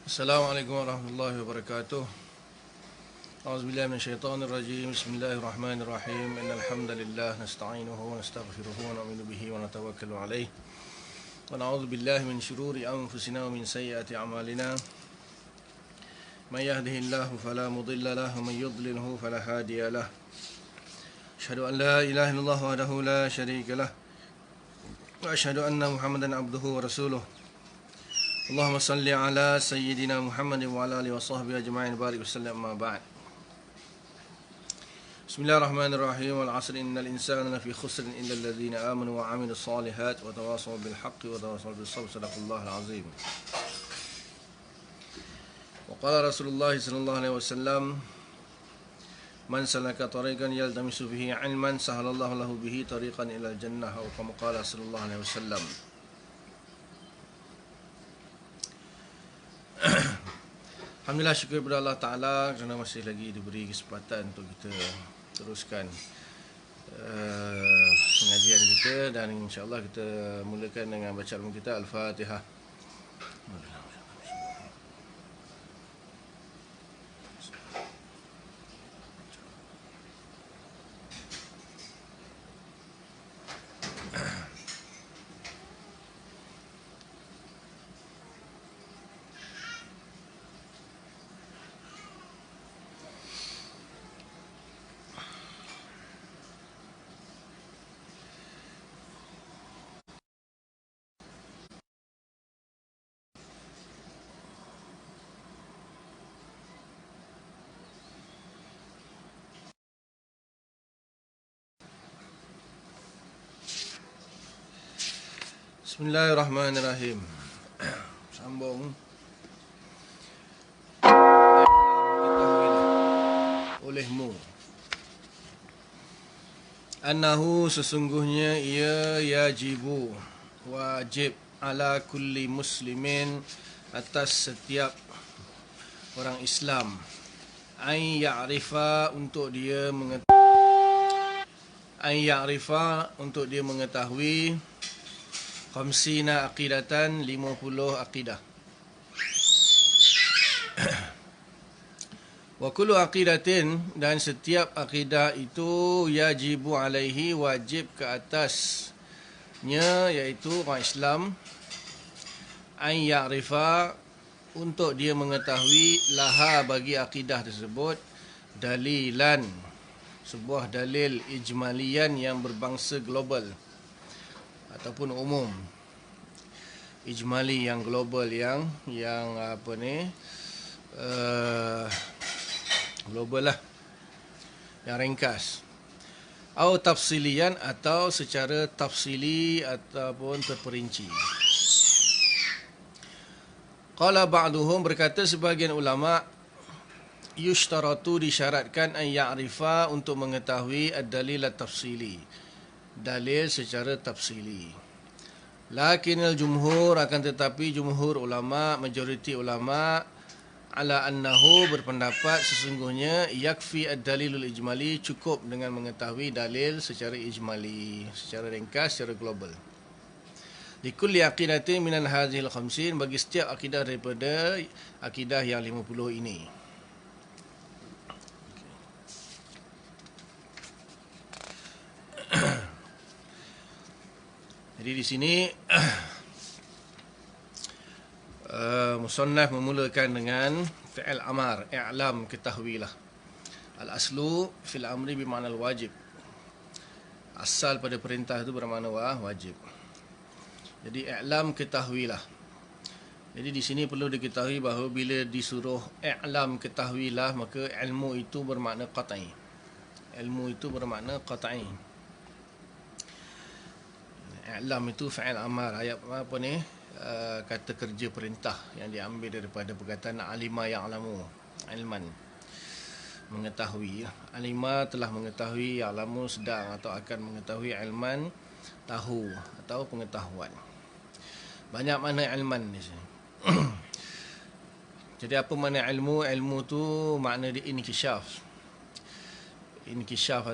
Assalamualaikum warahmatullahi wabarakatuh. A'udzubillahi minasyaitonirrajim. Bismillahirrahmanirrahim. Innal hamdalillah nasta'inuhu wa nastaghfiruhu wa nu'minu bihi wa natawakkalu alayh. Wa na'udzu billahi min shururi anfusina wa min sayyiati a'malina. Man yahdihillahu fala mudilla lahu wa man yudlilhu fala hadiya lahu. Asyhadu an la ilaha illallah wahdahu la syarika lahu wa asyhadu anna Muhammadan abduhu wa rasuluh. Allahumma salli ala sayyidina Muhammadin wa ala alihi wa sahbihi ajma'in barik wasallam amma ba'd. Bismillahirrahmanirrahim. Wal 'asri innal insana lafi khusrin illa alladhina amanu wa 'amilus solihat wa tawasaw bil haqqi wa tawasaw bis sabr. Shadaqallahul 'azim. Wa qala Rasulullah sallallahu alaihi wasallam, man salaka tariqan yaltamisu fihi 'ilman sahalallahu lahu bihi tariqan ila al-jannah, atau kama qala sallallahu alaihi wasallam. Alhamdulillah, syukur kepada Allah Ta'ala kerana masih lagi diberi kesempatan untuk kita teruskan pengajian kita, dan insyaAllah kita mulakan dengan bacaan kita Al-Fatihah. Bismillahirrahmanirrahim. Sambung. Ketahuilah olehmu annahu, sesungguhnya ia, yajibu, wajib, ala kulli muslimin, atas setiap orang Islam, an ya'rifa, untuk dia mengetahui khamsina aqidatan, 50 akidah. Wa kullu aqidatin, dan setiap akidah itu, yajibu alaihi, wajib ke atasnya, iaitu orang Islam, an ya'rifa, untuk dia mengetahui, laha, bagi akidah tersebut, dalilan, sebuah dalil ijmalian yang berbangsa global ataupun umum. Ijmali yang global, yang apa ni, global lah, yang ringkas. Atau tafsilian, atau secara tafsili ataupun terperinci. Qala ba'duhum, berkata sebahagian ulama, yushtaratu, disyaratkan, an ya'rifa, untuk mengetahui ad-dalil at-tafsili, dalil secara tafsili. Lakinnal jumhur, akan tetapi jumhur ulama, majoriti ulama, ala annahu, berpendapat sesungguhnya, yakfi ad-dalilul ijmali, cukup dengan mengetahui dalil secara ijmali, secara ringkas, secara global. Likulli aqidatin minal hadhil khamsin, bagi setiap akidah daripada akidah yang 50 ini. Jadi di sini musannaf memulakan dengan fi'il amar, i'lam, ketahuilah. Al-aslu fil amri bermakna wajib. Asal pada perintah itu bermakna wajib. Jadi i'lam, ketahuilah. Jadi di sini perlu diketahui bahawa bila disuruh i'lam, ketahuilah, maka ilmu itu bermakna qat'i. Ilmu itu bermakna qat'i. I'lam itu fa'il amar, ayat apa ni, kata kerja perintah yang diambil daripada perkataan alima ya'lamu, ilman, mengetahui. Alima, telah mengetahui, ya'lamu, sedang atau akan mengetahui, ilman, tahu atau pengetahuan. Banyak makna ilman di sini. Jadi apa makna ilmu? Ilmu tu makna di inkishaf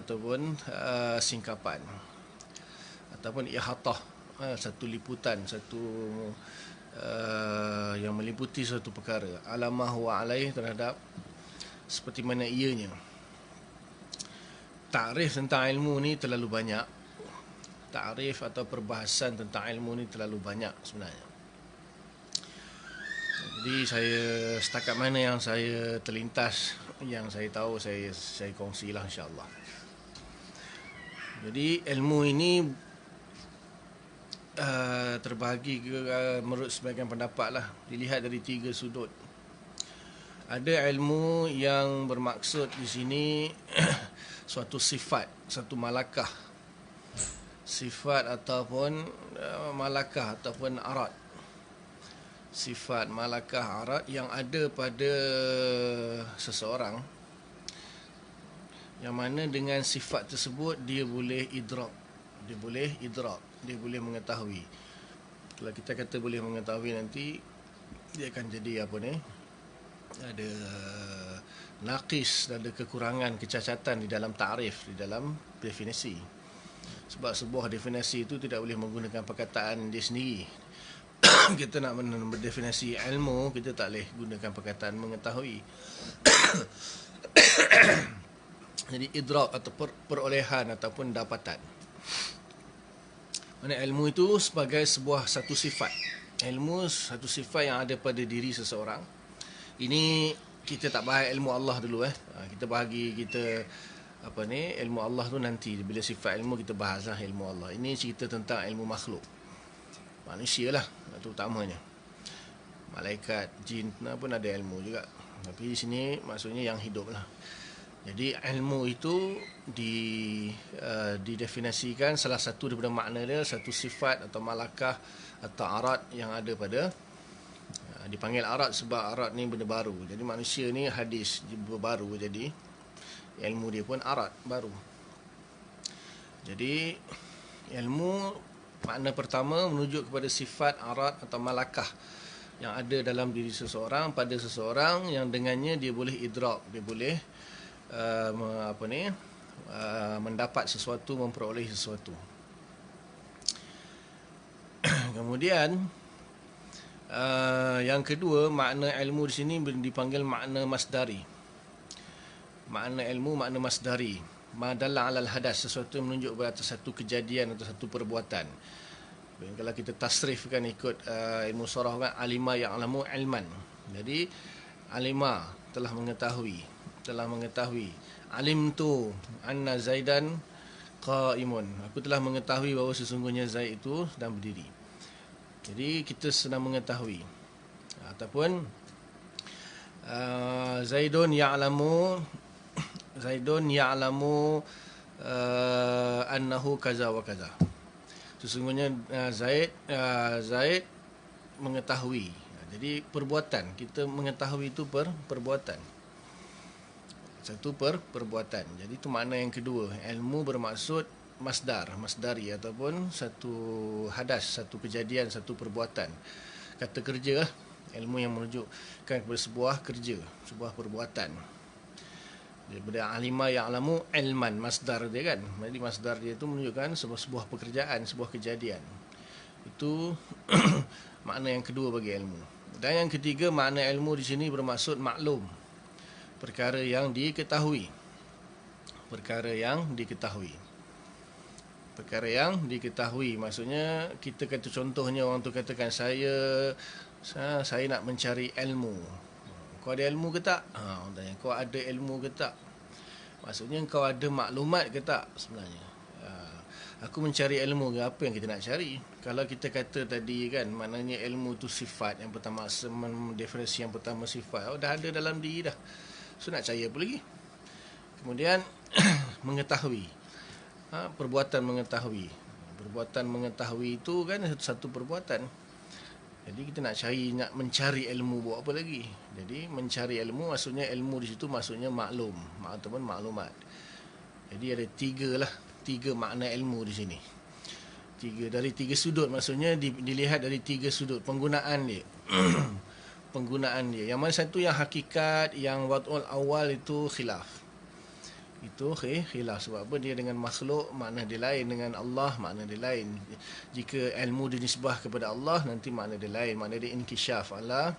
ataupun singkapan, ataupun ihatah, satu liputan, satu yang meliputi suatu perkara, alamah wa alaih, terhadap seperti mana ianya. Takrif tentang ilmu ni terlalu banyak. Takrif atau perbahasan tentang ilmu ni terlalu banyak sebenarnya. Jadi saya setakat mana yang saya terlintas, yang saya tahu, saya kongsilah insya-Allah. Jadi ilmu ini terbahagi menurut sebahagian pendapat lah, dilihat dari 3 sudut. Ada ilmu yang bermaksud di sini suatu sifat, satu malakah, sifat ataupun malakah ataupun arat. Sifat, malakah, arat yang ada pada seseorang, yang mana dengan sifat tersebut dia boleh idrak, dia boleh mengetahui. Kalau kita kata boleh mengetahui, nanti dia akan jadi apa ni, ada naqis, ada kekurangan, kecacatan di dalam ta'rif, di dalam definisi. Sebab sebuah definisi itu tidak boleh menggunakan perkataan dia sendiri. Kita nak mendefinisi ilmu, kita tak boleh gunakan perkataan mengetahui. Jadi idrak atau perolehan ataupun dapatan. Mana ilmu itu sebagai sebuah satu sifat. Ilmu satu sifat yang ada pada diri seseorang. Ini kita tak bahas ilmu Allah dulu Kita bahagi ilmu Allah tu nanti, bila sifat ilmu kita bahaslah ilmu Allah. Ini cerita tentang ilmu makhluk. Manusia lah, itu utamanya. Malaikat, jin pun ada ilmu juga. Tapi di sini maksudnya yang hidup lah. Jadi ilmu itu didefinisikan, salah satu daripada makna dia, satu sifat atau malakah atau arat yang ada pada, dipanggil arat sebab arat ni benda baru. Jadi manusia ni hadis baru, jadi ilmu dia pun arat baru. Jadi ilmu, makna pertama menuju kepada sifat, arat atau malakah yang ada dalam diri seseorang, pada seseorang, yang dengannya dia boleh idrak, dia boleh mendapat sesuatu, memperoleh sesuatu. Kemudian yang kedua, makna ilmu di sini dipanggil makna masdari. Makna ilmu, makna masdari. Madalla alal hadas, sesuatu yang menunjuk kepada satu kejadian atau satu perbuatan. Kalau kita tasrifkan ikut ilmu saraf kan, alima ya'lamu ilman. Jadi alima, telah mengetahui. Alimtu anna Zaidan qaimun. Aku telah mengetahui bahawa sesungguhnya Zaid itu sedang berdiri. Jadi kita sedang mengetahui. Ataupun Zaidun ya'lamu annahu kaza wa kaza. Sesungguhnya Zaid mengetahui. Jadi perbuatan, kita mengetahui itu perbuatan. Satu perbuatan. Jadi itu makna yang kedua. Ilmu bermaksud masdari ataupun satu hadas, satu kejadian, satu perbuatan. Kata kerja, ilmu yang menunjukkan kepada sebuah kerja, sebuah perbuatan. Daripada alima ya'lamu ilman, masdar dia kan. Jadi masdar dia itu menunjukkan sebuah pekerjaan, sebuah kejadian. Itu makna yang kedua bagi ilmu. Dan yang ketiga, makna ilmu di sini bermaksud maklum. Perkara yang diketahui. Perkara yang diketahui. Maksudnya, kita kata contohnya, orang tu katakan, saya nak mencari ilmu. Kau ada ilmu ke tak? Orang tanya, kau ada ilmu ke tak? Maksudnya kau ada maklumat ke tak sebenarnya? Aku mencari ilmu ke, apa yang kita nak cari? Kalau kita kata tadi kan, maknanya ilmu tu sifat. Yang pertama, definisi yang pertama sifat. Dah ada dalam diri dah. So nak cari apa lagi? Kemudian mengetahui. Perbuatan mengetahui. Perbuatan mengetahui itu kan satu perbuatan. Jadi kita nak mencari ilmu, buat apa lagi? Jadi mencari ilmu, maksudnya ilmu di situ maksudnya maklum, ataupun maklumat. Jadi ada tiga makna ilmu di sini. Dari tiga sudut, maksudnya dilihat dari tiga sudut penggunaan dia. Penggunaan dia. Yang mana satu yang hakikat, yang wad'ul awal itu khilaf. Itu khilaf. Sebab apa? Dia dengan makhluk makna dia lain, dengan Allah makna dia lain. Jika ilmu dinisbah kepada Allah, nanti makna dia lain. Makna dia inkishaf ala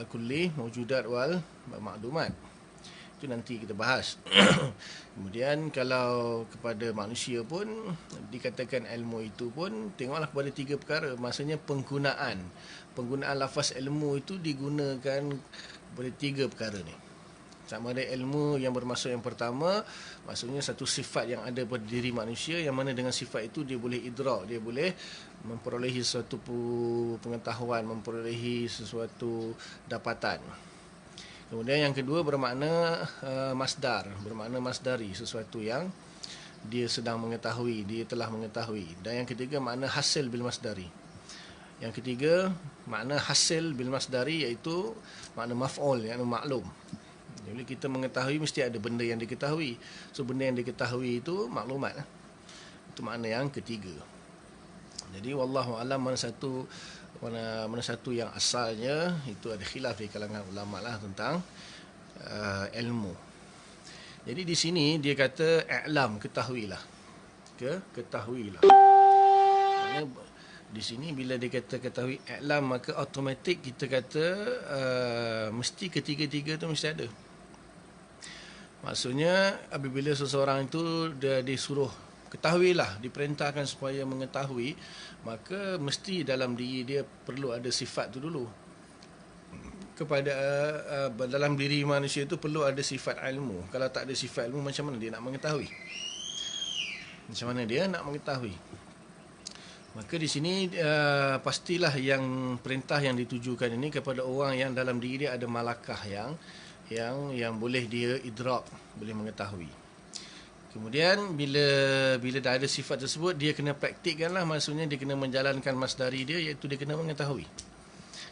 kulli mawjudat wal maklumat. Itu nanti kita bahas. Kemudian kalau kepada manusia pun dikatakan ilmu itu pun, tengoklah kepada 3 perkara. Maksudnya penggunaan lafaz ilmu itu digunakan kepada 3 perkara ni. Sama ada ilmu yang bermaksud yang pertama, maksudnya satu sifat yang ada pada diri manusia, yang mana dengan sifat itu dia boleh idrak, dia boleh memperolehi sesuatu pengetahuan, memperolehi sesuatu dapatan. Kemudian yang kedua bermakna masdar, bermakna masdari, sesuatu yang dia sedang mengetahui, dia telah mengetahui. Dan yang ketiga makna hasil bil masdari. Yang ketiga makna hasil bil masdari, iaitu makna maf'ul, iaitu maklum. Jadi kita mengetahui mesti ada benda yang diketahui. So benda yang diketahui itu maklumat. Itu makna yang ketiga. Jadi wallahu alam, mana satu yang asalnya itu ada khilaf di kalangan ulama lah tentang ilmu. Jadi di sini dia kata i'lam, ketahuilah. Ketahuilah. Maknanya di sini bila dia kata ketahui i'lam, maka automatik kita kata mesti ketiga-tiga tu mesti ada. Maksudnya apabila seseorang itu dia disuruh ketahuilah, diperintahkan supaya mengetahui, maka mesti dalam diri dia perlu ada sifat tu dulu. Kepada dalam diri manusia itu perlu ada sifat ilmu. Kalau tak ada sifat ilmu, macam mana dia nak mengetahui? Maka di sini pastilah yang perintah yang ditujukan ini kepada orang yang dalam diri dia ada malakah yang boleh dia idrak, boleh mengetahui. Kemudian bila dah ada sifat tersebut, dia kena praktikkanlah, maksudnya dia kena menjalankan masdari dia, iaitu dia kena mengetahui.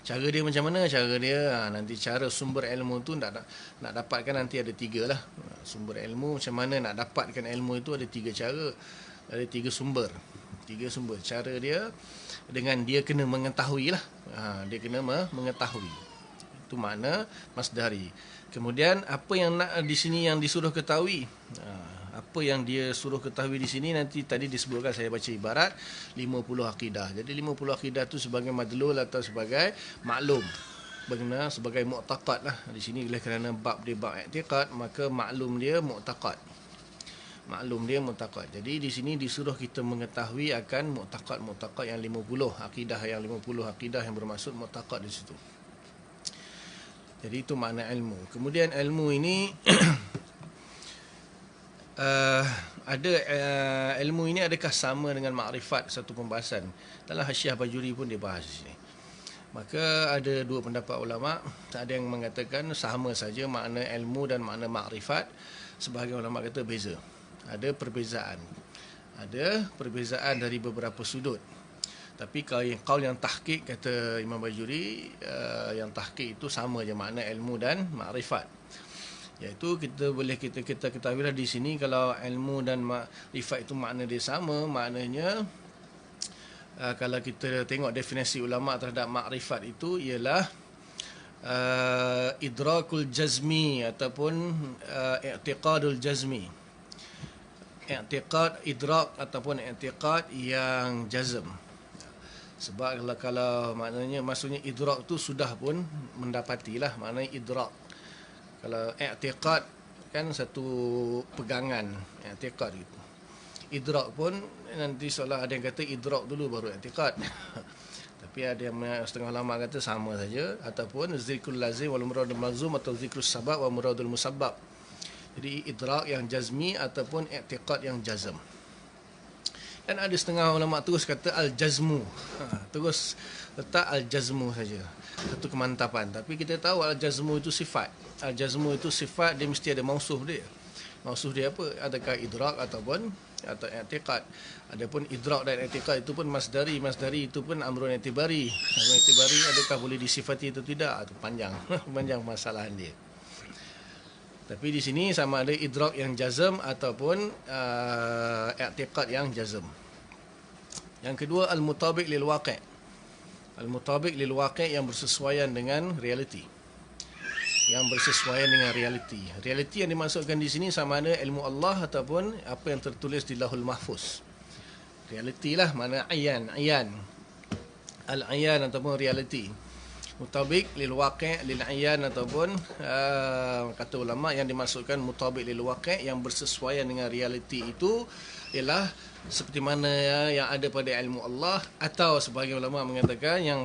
Cara dia macam mana? Cara dia nanti cara sumber ilmu tu nak dapatkan nanti ada 3 lah. Sumber ilmu macam mana nak dapatkan ilmu itu ada 3 cara. Ada 3 sumber. 3 sumber. Cara dia dengan dia kena mengetahui lah. Dia kena mengetahui. Itu makna masdari. Kemudian apa yang nak di sini yang disuruh ketahui? Apa yang dia suruh ketahui di sini nanti tadi disebutkan, saya baca ibarat 50 akidah. Jadi 50 akidah tu sebagai madlul atau sebagai maklum. Berkena sebagai mu'taqad lah. Di sini oleh kerana bab dia bab i'tiqad, maka maklum dia mu'taqad. Maklum dia mu'taqad. Jadi di sini disuruh kita mengetahui akan mu'taqad yang 50 akidah, yang 50 akidah yang bermaksud mu'taqad di situ. Jadi itu makna ilmu. Kemudian ilmu ini ilmu ini adakah sama dengan makrifat? Satu pembahasan dalam Hasyiah Bajuri pun dia bahas di sini. Maka ada 2 pendapat ulama. Ada yang mengatakan sama saja makna ilmu dan makna makrifat. Sebahagian ulama kata beza, ada perbezaan dari beberapa sudut. Tapi qaul yang tahqiq, kata Imam Bajuri, yang tahqiq itu sama je makna ilmu dan makrifat. Iaitu kita boleh kita ketahuilah di sini kalau ilmu dan makrifat itu makna dia sama, maknanya kalau kita tengok definisi ulama terhadap makrifat itu ialah idrakul jazmi ataupun i'tiqadul jazmi. Idrak ataupun i'tiqad yang jazm. Sebab kalau maksudnya idrak tu sudah pun mendapatilah, maknanya idrak. Kalau i'tiqad kan satu pegangan, i'tiqad gitu. Idrak pun nanti seolah ada yang kata idrak dulu baru i'tiqad. Tapi ada yang setengah ulama kata sama saja, ataupun zikrul lazim wal muradul malzum, atau zikrus sabab wal muradul musabbab. Jadi idrak yang jazmi ataupun i'tiqad yang jazm. Dan ada setengah ulama terus kata al-jazmu. Terus letak al-jazmu saja. Satu kemantapan. Tapi kita tahu al-jazmu itu sifat. Al-jazmu itu sifat, dia mesti ada mausuf dia. Mausuf dia apa? Adakah idrak atau i'tiqad. Adapun idrak dan i'tiqad itu pun masdari. Masdari itu pun amrun i'tibari. Amrun i'tibari adakah boleh disifati atau tidak? Itu panjang. Panjang masalahan dia. Tapi di sini sama ada idrak yang jazm ataupun i'tiqad yang jazm. Yang kedua al-mutabiq lil waqi'. Al-mutabiq lil waqi' yang bersesuaian dengan realiti. yang bersesuaian dengan realiti. Realiti yang dimaksudkan di sini sama ada ilmu Allah ataupun apa yang tertulis di Lauhul Mahfuz. Realiti lah, mana ayan, al-ayan ataupun realiti. Mutabik lil waqi' lil ayan ataupun kata ulama yang dimaksudkan mutabik lil waqi' yang bersesuaian dengan realiti itu ialah seperti mana yang ada pada ilmu Allah, atau sebahagian ulama mengatakan yang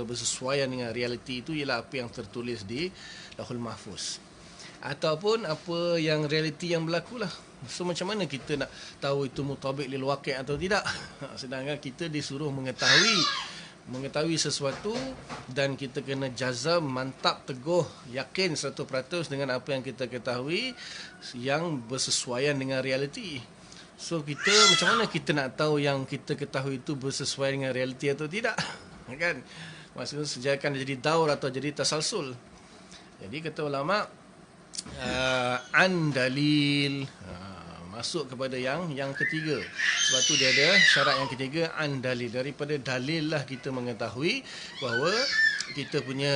bersesuaian dengan realiti itu ialah apa yang tertulis di Lauhul Mahfuz, ataupun apa yang realiti yang berlaku lah. So macam mana kita nak tahu itu mutabik lil waqi' atau tidak? Sedangkan kita disuruh mengetahui sesuatu dan kita kena jazam, mantap, teguh, yakin 100% dengan apa yang kita ketahui yang bersesuaian dengan realiti. So kita macam mana kita nak tahu yang kita ketahui itu bersesuaian dengan realiti atau tidak? Kan? Maksudnya sejak jadi daur atau jadi tasalsul. Jadi kata ulama an dalil, masuk kepada yang ketiga. Sebab tu dia ada syarat yang ketiga, an dalil. Daripada dalil lah kita mengetahui bahawa kita punya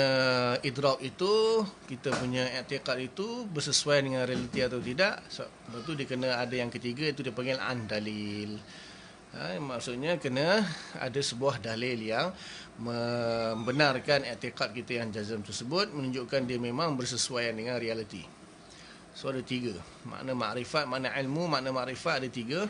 idrak itu, kita punya i'tiqad itu bersesuaian dengan realiti atau tidak. Sebab tu dia kena ada yang ketiga, itu dia panggil an dalil. Maksudnya kena ada sebuah dalil yang membenarkan i'tiqad kita yang jazam tersebut, menunjukkan dia memang bersesuaian dengan realiti. So ada 3. Makna makrifat, makna ilmu, makna makrifat ada 3.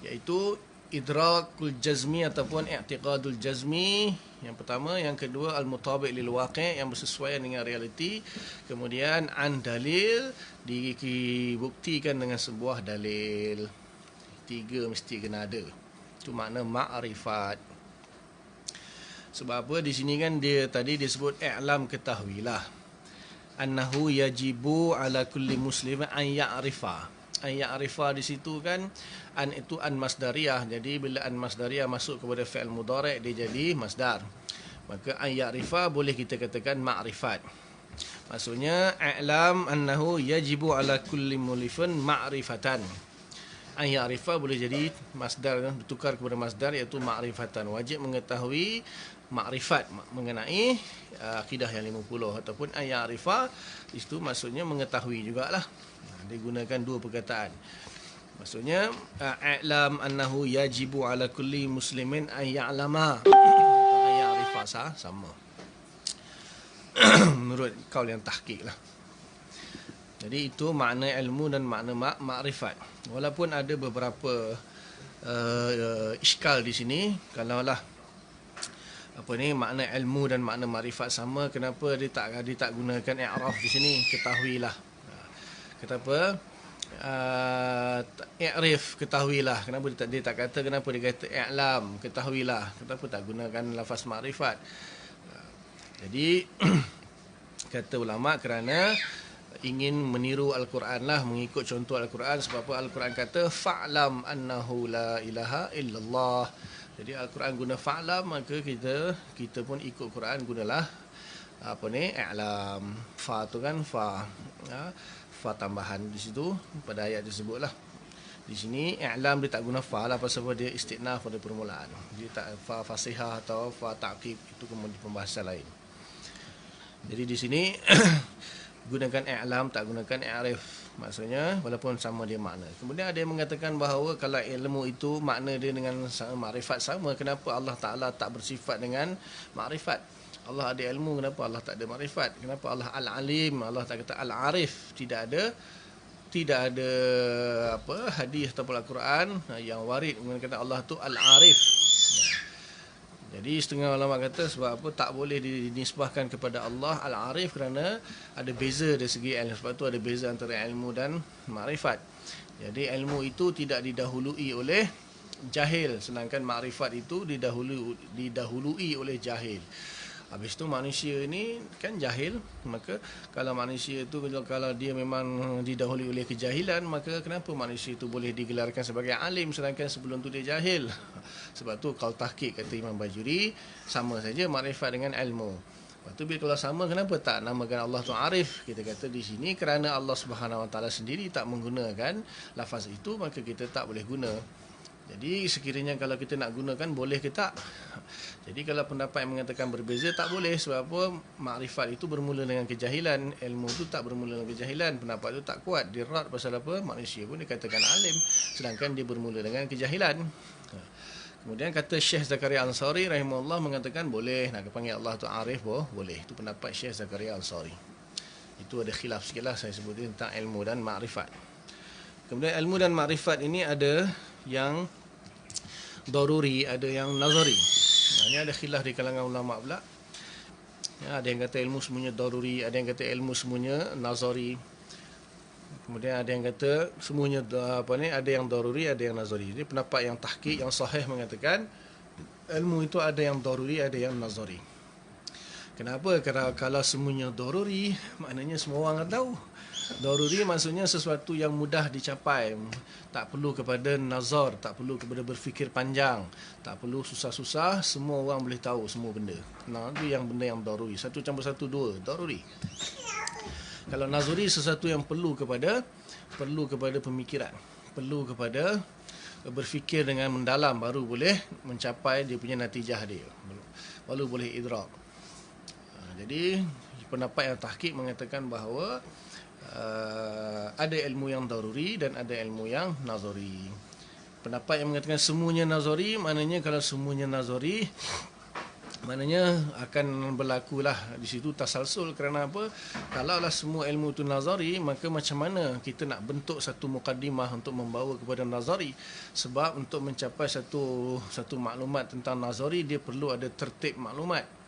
Iaitu idrakul jazmi ataupun i'tiqadul jazmi yang pertama, yang kedua al-mutabiq lil waqi' yang bersesuaian dengan realiti, kemudian an dalil dibuktikan dengan sebuah dalil. 3 mesti kena ada. Itu makna makrifat. Sebab apa di sini kan dia tadi disebut i'lam, ketahuilah. Annahu yajibu ala kulli muslimin an ya'rifa. An ya'rifa di situ kan an itu an masdariyah. Jadi bila an masdariyah masuk kepada fi'il mudhari' dia jadi masdar. Maka an ya'rifa boleh kita katakan ma'rifat. Maksudnya i'lam annahu yajibu ala kulli mulifin ma'rifatan. An ya'rifa boleh jadi masdar, bertukar kepada masdar iaitu ma'rifatan. Wajib mengetahui makrifat mengenai akidah yang 50 ataupun an ya'rifa itu maksudnya mengetahui jugalah. Dia gunakan 2 perkataan. Maksudnya i'lam annahu yajibu ala kulli muslimin an ya'lama atau an ya'rifa sama. Menurut kaul yang tahqiq lah. Jadi itu makna ilmu dan makna makrifat. Walaupun ada beberapa iskal di sini, kalaulah makna ilmu dan makna makrifat sama, kenapa dia tak gunakan i'raf di sini, ketahuilah. Kenapa i'rif, ketahuilah? Kenapa dia tak kata, kenapa dia kata i'lam, ketahuilah? Kenapa tak gunakan lafaz makrifat? Jadi kata ulama kerana ingin meniru Al-Quran lah, mengikut contoh Al-Quran. Sebab apa Al-Quran kata fa'lam annahu la ilaha illallah. Jadi Al-Quran guna fa'lam, maka kita pun ikut Quran gunalah i'lam. Fa tu kan fa tambahan di situ pada ayat tersebut lah. Di sini i'lam dia tak guna fa lah, pasal dia istinaf pada permulaan. Dia tak fa fasihah atau fa ta'qib, itu kemudian pembahasan lain. Jadi di sini gunakan i'lam, tak gunakan i'rif. Maksudnya walaupun sama dia makna. Kemudian ada yang mengatakan bahawa kalau ilmu itu makna dia dengan makrifat sama, kenapa Allah Ta'ala tak bersifat dengan makrifat? Allah ada ilmu, kenapa Allah tak ada makrifat? Kenapa Allah al-alim, Allah tak kata al-arif? Tidak ada hadis ataupun Al-Quran yang warid mengatakan Allah tu al-arif. Jadi setengah ulama kata sebab apa tak boleh dinisbahkan kepada Allah al-arif, kerana ada beza dari segi ilmu. Sebab tu ada beza antara ilmu dan makrifat. Jadi ilmu itu tidak didahului oleh jahil, sedangkan makrifat itu didahului oleh jahil. Habis tu manusia ini kan jahil, maka kalau manusia itu kalau dia memang didahului oleh kejahilan, maka kenapa manusia itu boleh digelarkan sebagai alim sedangkan sebelum tu dia jahil? Sebab tu qaul tahqiq kata Imam Bajuri, sama saja makrifat dengan ilmu. Lepas tu kalau sama, kenapa tak namakan Allah tu arif? Kita kata di sini kerana Allah Subhanahu Wa Taala sendiri tak menggunakan lafaz itu, maka kita tak boleh guna. Jadi sekiranya kalau kita nak gunakan, boleh ke tak? Jadi kalau pendapat yang mengatakan berbeza, tak boleh. Sebab apa? Makrifat itu bermula dengan kejahilan. Ilmu itu tak bermula dengan kejahilan. Pendapat itu tak kuat. Dia rad pasal apa? Manusia pun dikatakan alim, sedangkan dia bermula dengan kejahilan. Kemudian kata Syekh Zakaria Ansari rahimahullah mengatakan boleh. Nak panggil Allah tu arif, boleh. Itu pendapat Syekh Zakaria Ansari. Itu ada khilaf sikit lah saya sebutin tentang ilmu dan makrifat. Kemudian ilmu dan makrifat ini ada yang daruri, ada yang nazari. Ini ada khilaf di kalangan ulama pula. Ya, ada yang kata ilmu semuanya daruri, ada yang kata ilmu semuanya nazari. Kemudian ada yang kata semuanya ada yang daruri, ada yang nazari. Jadi pendapat yang tahqiq, yang sahih mengatakan ilmu itu ada yang daruri, ada yang nazari. Kenapa? Kerana kalau semuanya daruri, maknanya semua orang tahu. Daruri maksudnya sesuatu yang mudah dicapai, tak perlu kepada nazar, tak perlu kepada berfikir panjang, tak perlu susah-susah, semua orang boleh tahu semua benda. Nah, itu yang benda yang daruri. 1+1 2, daruri. Kalau nazari, sesuatu yang perlu kepada pemikiran, perlu kepada berfikir dengan mendalam, baru boleh mencapai dia punya natijah dia, baru boleh idrak. Jadi pendapat yang tahqiq mengatakan bahawa ada ilmu yang daruri dan ada ilmu yang nazari. Pendapat yang mengatakan semuanya nazari, maknanya kalau semuanya nazari, maknanya akan berlakulah di situ tasalsul. Kerana apa? Kalaulah semua ilmu itu nazari, maka macam mana kita nak bentuk satu mukaddimah untuk membawa kepada nazari? Sebab untuk mencapai satu maklumat tentang nazari, dia perlu ada tertib maklumat.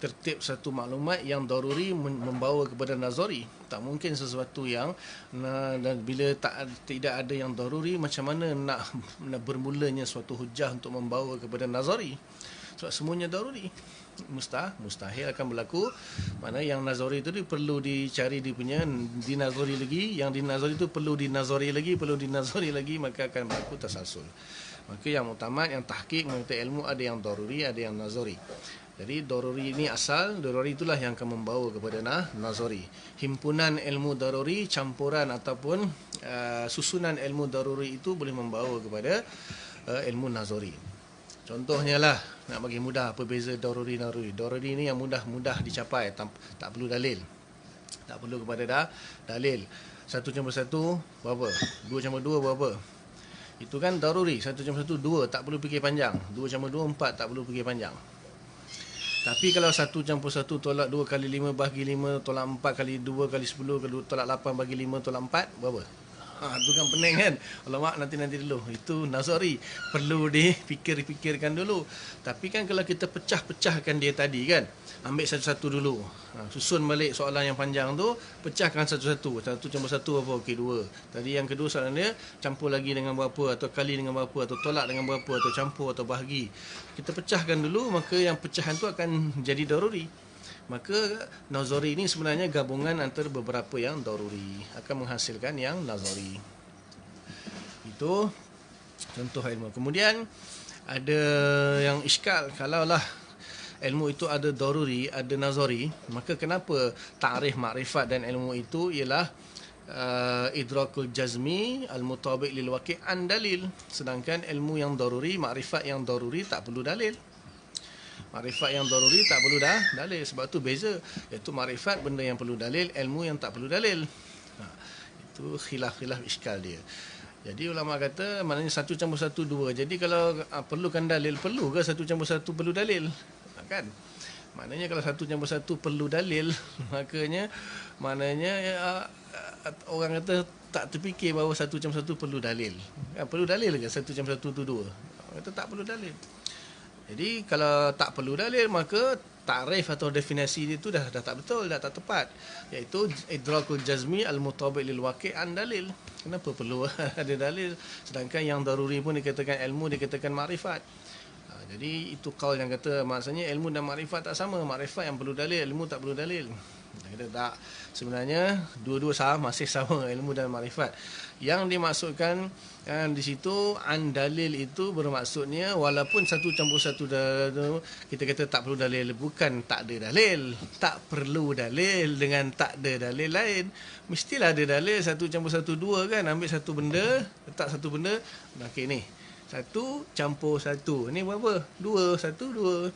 Tertib satu maklumat yang daruri membawa kepada nazari. Tak mungkin sesuatu yang dan bila tidak ada yang daruri, macam mana nak bermulanya suatu hujah untuk membawa kepada nazari? Sebab semuanya daruri. Mustahil akan berlaku. Mana yang nazari itu perlu dicari dia punya dinazari lagi, yang dinazari itu perlu dinazari lagi, maka akan berlaku tasalsul. Maka yang mutamat, yang tahqiq mengatakan ilmu ada yang daruri, ada yang nazari. Jadi daruri ini asal, daruri itulah yang akan membawa kepada nazari. Himpunan ilmu daruri, campuran ataupun susunan ilmu daruri itu boleh membawa kepada ilmu nazari. Contohnya lah, nak bagi mudah apa beza daruri dan nazari. Daruri ini yang mudah dicapai, tak perlu dalil. Tak perlu kepada dalil. 1+1 berapa? 2+2 berapa? Itu kan daruri. 1+1 2, tak perlu fikir panjang. 2+2 4, tak perlu fikir panjang. Tapi kalau 1+1 tolak 2 kali 5 bahagi 5 tolak 4 kali 2 kali 10 tolak 8 bahagi 5 tolak 4, berapa? Itu kan pening kan? Ulama nanti dulu. Itu nazari. Perlu dipikir-fikirkan dulu. Tapi kan kalau kita pecah-pecahkan dia tadi kan, ambil satu-satu dulu. Susun balik soalan yang panjang tu, pecahkan satu-satu. 1+1 apa? Okey, 2. Tadi yang kedua soalan dia, campur lagi dengan berapa, atau kali dengan berapa, atau tolak dengan berapa, atau campur atau bahagi. Kita pecahkan dulu, maka yang pecahan tu akan jadi daruri. Maka nazari ini sebenarnya gabungan antara beberapa yang daruri, akan menghasilkan yang nazari. Itu contoh ilmu. Kemudian ada yang iskal, kalaulah ilmu itu ada daruri, ada nazari, maka kenapa ta'rif makrifat dan ilmu itu ialah idrakul jazmi al-mutabiq lil waqi' an dalil, sedangkan ilmu yang daruri, makrifat yang daruri tak perlu dalil. Makrifat yang daruri tak perlu dalil. Sebab tu beza, iaitu makrifat benda yang perlu dalil, ilmu yang tak perlu dalil. Itu khilaf iskal dia. Jadi ulama kata maknanya 1+1 2. Jadi kalau perlukan dalil, perlu ke 1+1 perlu dalil? Kan? Maknanya kalau 1+1 perlu dalil, maknanya orang kata tak terfikir bahawa 1+1 perlu dalil. Perlu dalil ke 1+1 tu 2? Kata tak perlu dalil. Jadi kalau tak perlu dalil, maka takrif atau definisi dia tu dah tak betul, dah tak tepat. Iaitu idrakul jazmi al-mutabiq lil waqi' an dalil. Kenapa perlu ada dalil? Sedangkan yang daruri pun dikatakan ilmu, dikatakan makrifat. Jadi itu qaul yang kata maksudnya ilmu dan makrifat tak sama. Makrifat yang perlu dalil, ilmu tak perlu dalil. Kata tak, sebenarnya dua-dua masih sama, ilmu dan makrifat. Yang dimaksudkan di situ an dalil itu bermaksudnya walaupun 1+1 kita kata tak perlu dalil, bukan tak ada dalil, tak perlu dalil dengan tak ada dalil lain. Mestilah ada dalil. 1+1 2 kan, ambil satu benda, letak satu benda, okey ni Satu campur satu. Ni berapa? Dua. Satu, dua.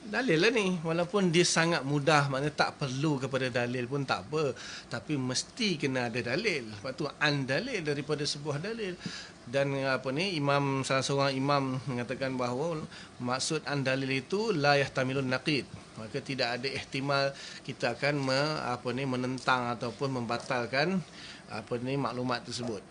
Dalil lah ni. Walaupun dia sangat mudah, maknanya tak perlu kepada dalil pun tak apa. Tapi mesti kena ada dalil. Lepas tu an dalil daripada sebuah dalil. Dan salah seorang imam mengatakan bahawa maksud an dalil itu la yahtamilun naqid. Maka tidak ada ihtimal kita akan menentang ataupun membatalkan maklumat tersebut.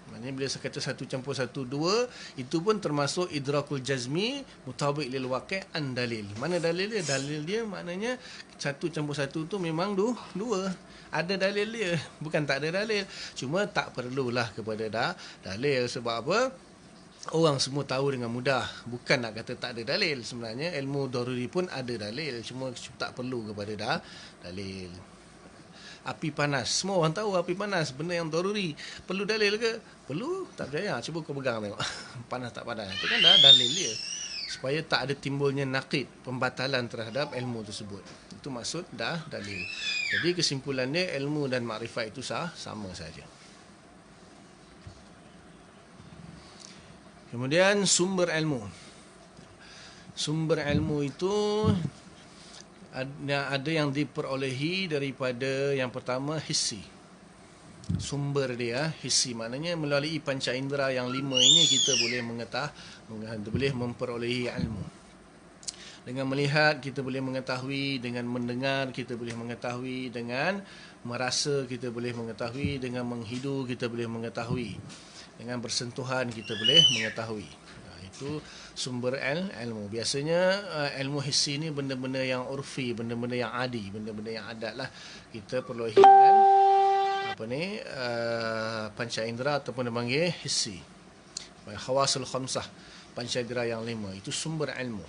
Maknanya bila saya kata satu campur satu, dua, itu pun termasuk idrakul jazmi mutabiq lil waqi' an dalil. Mana dalil dia? Dalil dia maknanya satu campur satu tu memang dua. Ada dalil dia, bukan tak ada dalil. Cuma tak perlulah kepada dalil. Sebab apa? Orang semua tahu dengan mudah. Bukan nak kata tak ada dalil. Sebenarnya ilmu daruri pun ada dalil. Cuma tak perlu kepada dalil. Api panas. Semua orang tahu api panas. Benda yang daruri. Perlu dalil ke? Perlu? Tak percaya. Cuba kau pegang tengok. Panas tak panas. Itu kan dah dalil dia. Supaya tak ada timbulnya naqid, pembatalan terhadap ilmu tersebut. Itu maksud dalil. Jadi kesimpulannya ilmu dan makrifat itu sama saja. Kemudian sumber ilmu. Sumber ilmu itu ada yang diperolehi daripada yang pertama hissi. Sumber dia hissi, maknanya melalui panca indera yang 5 ini kita boleh boleh memperolehi ilmu. Dengan melihat kita boleh mengetahui, dengan mendengar kita boleh mengetahui, dengan merasa kita boleh mengetahui, dengan menghidu kita boleh mengetahui, dengan bersentuhan kita boleh mengetahui. Itu sumber ilmu. Biasanya ilmu hissi ni benda-benda yang urfi, benda-benda yang adi, benda-benda yang adat lah. Kita perlu dengan panca indera ataupun dipanggil hissi. Khawasul khamsah, panca indera yang 5. Itu sumber ilmu.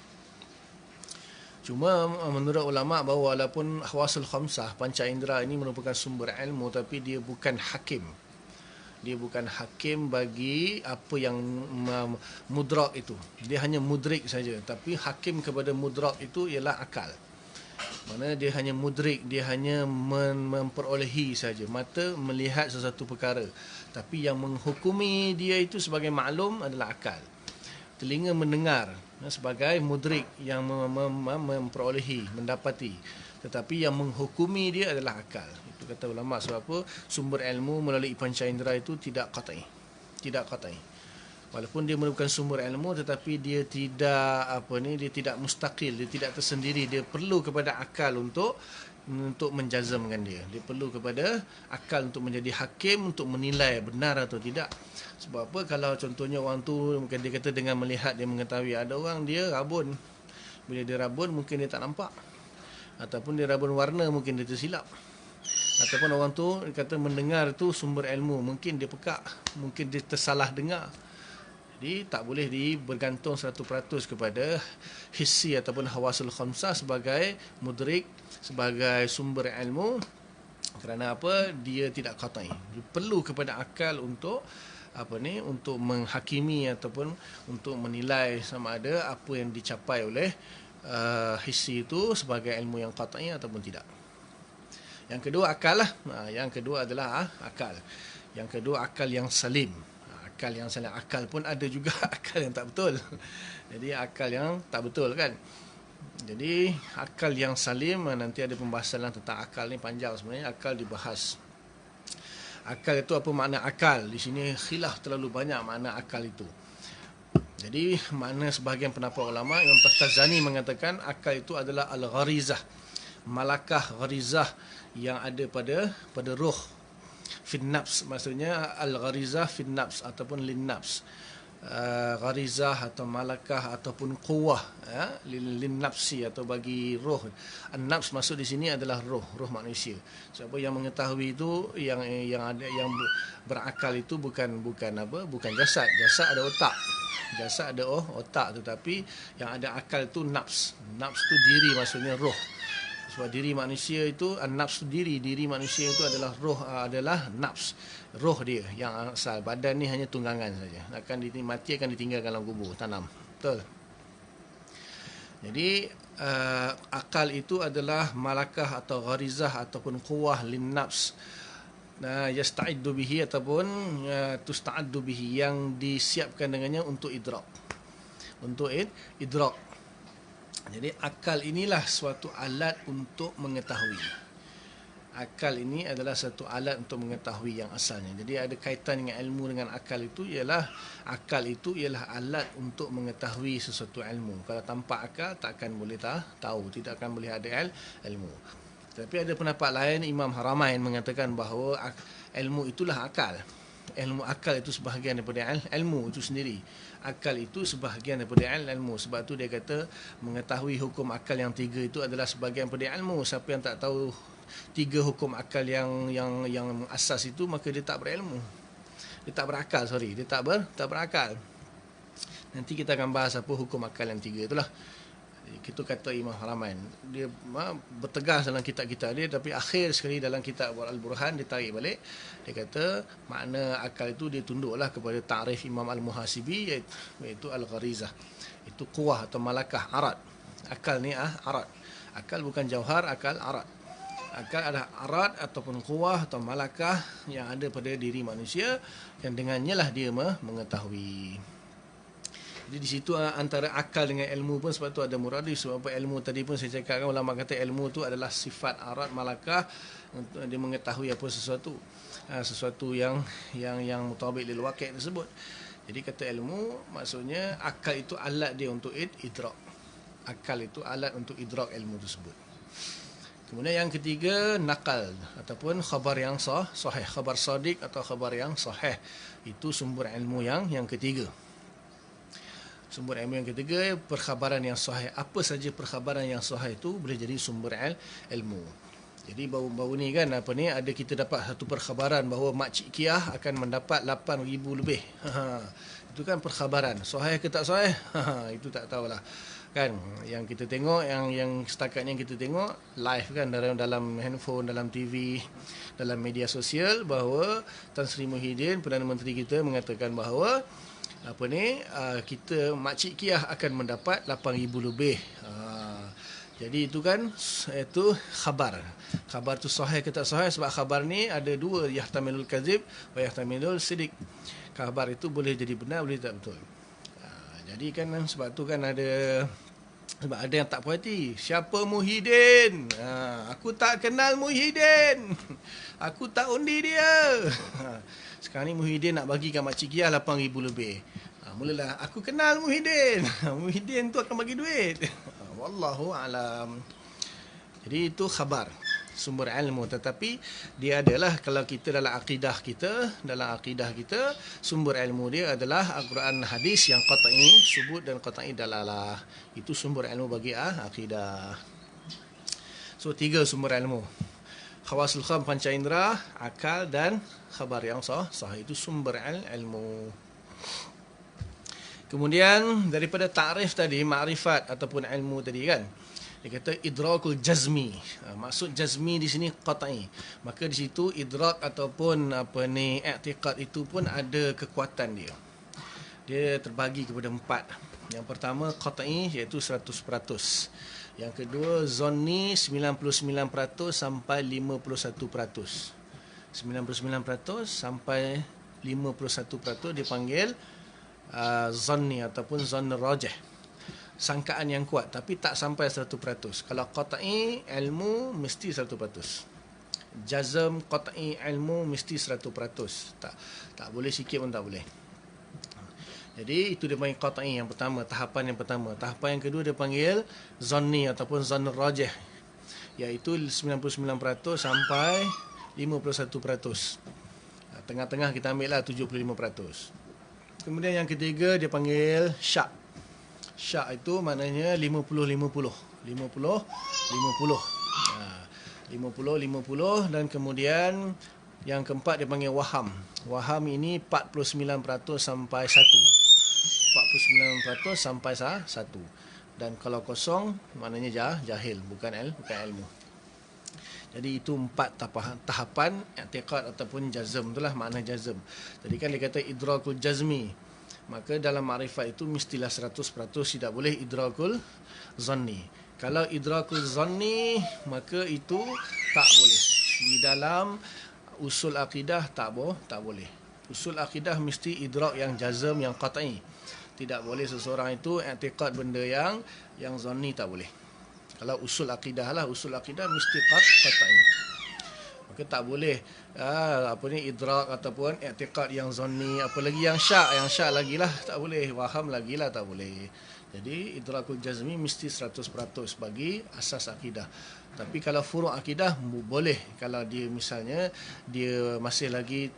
Cuma menurut ulama bahawa walaupun khawasul khamsah, panca indera ini merupakan sumber ilmu, tapi dia bukan hakim. Dia bukan hakim bagi apa yang mudrak itu. Dia hanya mudrik saja. Tapi hakim kepada mudrak itu ialah akal. Mana dia hanya mudrik, dia hanya memperolehi saja. Mata melihat sesuatu perkara. Tapi yang menghukumi dia itu sebagai maklum adalah akal. Telinga mendengar sebagai mudrik yang memperolehi, mendapati. Tetapi yang menghukumi dia adalah akal. Itu kata ulama. Sebab apa? Sumber ilmu melalui panca indera itu tidak qat'i. Tidak qat'i. Walaupun dia merupakan sumber ilmu, tetapi dia tidak dia tidak mustaqil, dia tidak tersendiri. Dia perlu kepada akal untuk menjazamkan dia. Dia perlu kepada akal untuk menjadi hakim, untuk menilai benar atau tidak. Sebab apa? Kalau contohnya orang tu mungkin dia kata dengan melihat dia mengetahui. Ada orang dia rabun. Bila dia rabun mungkin dia tak nampak. Ataupun dia rabun warna, mungkin dia tersilap. Ataupun orang tu kata mendengar tu sumber ilmu, mungkin dia pekak, mungkin dia tersalah dengar. Jadi tak boleh bergantung 100% kepada hissi ataupun hawasul khamsah sebagai mudrik, sebagai sumber ilmu. Kerana apa? Dia tidak qat'i. Dia perlu kepada akal untuk untuk menghakimi ataupun untuk menilai sama ada apa yang dicapai oleh hissi itu sebagai ilmu yang qat'i ataupun tidak. Yang kedua akal lah. Yang kedua adalah akal. Yang kedua akal yang salim. Akal yang salim. Akal pun ada juga akal yang tak betul. Jadi akal yang tak betul kan. Jadi akal yang salim, nanti ada pembahasan tentang akal ni panjang sebenarnya. Akal dibahas. Akal itu apa makna akal? Di sini khilaf terlalu banyak makna akal itu. Jadi makna sebahagian pendapat ulama, Imam Tastazani mengatakan akal itu adalah al-gharizah, malakah gharizah yang ada pada roh, fin nafs, maksudnya al-gharizah fin nafs ataupun lin nafs. Gharizah atau malakah ataupun quwwah lin nafsi atau bagi roh. An-nafs maksud di sini adalah roh manusia. Sebab yang mengetahui itu yang ada yang berakal itu bukan jasad. Jasad ada otak. Jasad ada otak, tetapi yang ada akal itu nafs. Nafs itu diri, maksudnya roh. Sebab diri manusia itu an-nafs tu diri manusia itu adalah roh, adalah nafs. Roh dia yang asal. Badan ni hanya tunggangan saja. Mati akan ditinggalkan dalam kubur, tanam. Betul. Jadi akal itu adalah malakah atau gharizah ataupun quwwah lin nafs. yasta'iddu bihi ataupun tusta'addu bihi, yang disiapkan dengannya untuk idrak. Untuk idrak. Jadi akal inilah suatu alat untuk mengetahui. Akal ini adalah satu alat untuk mengetahui yang asalnya. Jadi ada kaitan dengan ilmu dengan akal itu ialah alat untuk mengetahui sesuatu ilmu. Kalau tanpa akal tak akan boleh tahu, tidak akan boleh ada ilmu. Tapi ada pendapat lain, Imam Haramain mengatakan bahawa ilmu itulah akal. Ilmu akal itu sebahagian daripada ilmu itu sendiri. Akal itu sebahagian daripada ilmu. Sebab tu dia kata mengetahui hukum akal yang 3 itu adalah sebahagian daripada ilmu. Siapa yang tak tahu 3 hukum akal yang asas itu, maka dia tak berilmu. Dia tak berakal, dia tak berakal. Nanti kita akan bahas apa hukum akal yang 3 itulah. Itu kata Imam Haramain. Dia bertegas dalam kitab-kitab dia, tapi akhir sekali dalam kitab Al-Burhan dia tarik balik. Dia kata makna akal itu dia tunduklah kepada ta'rif Imam Al-Muhasibi, iaitu Al-Gharizah. Itu kuwah atau malakah, arat. Akal ni arat. Akal bukan jauhar, akal arat. Akal adalah arat ataupun kuwah atau malakah yang ada pada diri manusia, yang dengannya lah dia mengetahui. Jadi di situ antara akal dengan ilmu pun, sebab tu ada muradif. Sebab ilmu tadi pun saya cakapkan, ulama kata ilmu tu adalah sifat arat malakah untuk dia mengetahui apa sesuatu yang mutabik lil waqi' tersebut. Jadi kata ilmu maksudnya akal itu alat dia untuk idrak. Akal itu alat untuk idrak ilmu tersebut. Kemudian yang ketiga, nakal ataupun khabar yang sahih, khabar sadiq atau khabar yang sahih. Itu sumber ilmu yang ketiga. Sumber ilmu yang ketiga, perkhabaran yang sahih. Apa saja perkhabaran yang sahih itu boleh jadi sumber ilmu. Jadi baru-baru ni kan ada kita dapat satu perkhabaran bahawa Makcik Kiah akan mendapat 8,000 lebih. Itu kan perkhabaran. Sahih ke tak sahih? Itu tak tahulah. Kan yang kita tengok, yang setakat yang kita tengok live kan dalam handphone, dalam TV, dalam media sosial, bahawa Tan Sri Muhyiddin, Perdana Menteri kita, mengatakan bahawa kita Makcik Kiah akan mendapat 8,000 lebih. Jadi itu kan itu khabar. Khabar tu sahih ke tak sahih, sebab khabar ni ada dua, yahtamilul kadzib wa yahtamilul sidiq. Khabar itu boleh jadi benar, boleh tak betul. Jadi kan sebab tu kan ada yang tak puas hati. Siapa Muhyiddin? Aku tak kenal Muhyiddin. Aku tak undi dia. Sekarang ni Muhyiddin nak bagikan Makcik Kiah 8,000 lebih. Mulalah aku kenal Muhyiddin. Muhyiddin tu akan bagi duit. Wallahu alam. Jadi itu khabar, sumber ilmu. Tetapi dia adalah, kalau kita dalam akidah kita, sumber ilmu dia adalah Al-Quran, hadis yang qat'i subut dan qat'i dalalah. Itu sumber ilmu bagi akidah. So 3 sumber ilmu. Khawasul kham, panca indera, akal dan khabar yang sahih. Itu sumber ilmu. Kemudian daripada ta'rif tadi, ma'rifat ataupun ilmu tadi kan, dia kata idrakul jazmi. Maksud jazmi di sini qat'i. Maka di situ idrak ataupun i'tiqad itu pun ada kekuatan dia. Dia terbagi kepada 4. Yang pertama qat'i, iaitu 100%. Yang kedua zanni, 99% sampai 51%. 99% sampai 51% dipanggil zanni ataupun zann rajih, sangkaan yang kuat, tapi tak sampai 100%. Kalau qat'i ilmu mesti 100%. Jazm qat'i ilmu mesti 100%. Tak boleh sikit pun tak boleh. Jadi itu dia panggil qat'i yang pertama, tahapan yang pertama. Tahapan yang kedua dia panggil zanni ataupun zann rajih, iaitu 99% sampai 51%. Tengah-tengah kita ambil lah 75%. Kemudian yang ketiga dia panggil syak. Syak itu maknanya 50-50. 50-50. 50-50. Dan kemudian yang keempat dia panggil waham. Waham ini 49% sampai 1. 49% sampai 1. Dan kalau kosong maknanya jahil, bukan ilmu. Jadi itu 4 tahapan i'tiqad ataupun jazm. Itulah makna jazm. Tadi kan dia kata idrakul jazmi. Maka dalam ma'rifat itu mestilah 100%, tidak boleh idrakul zanni. Kalau idrakul zanni, maka itu tak boleh. Di dalam usul akidah tak boleh. Usul akidah mesti idrak yang jazm, yang qat'i. Tidak boleh seseorang itu i'tiqad benda yang zanni, tak boleh. Kalau usul akidah lah, usul akidah mesti qat'i. Maka tak boleh idrak ataupun i'tiqad yang zanni, apalagi yang syak lagilah tak boleh, waham lagilah tak boleh. Jadi idrakul jazmi mesti 100% bagi asas akidah. Tapi kalau furu' akidah boleh, kalau dia misalnya dia masih lagi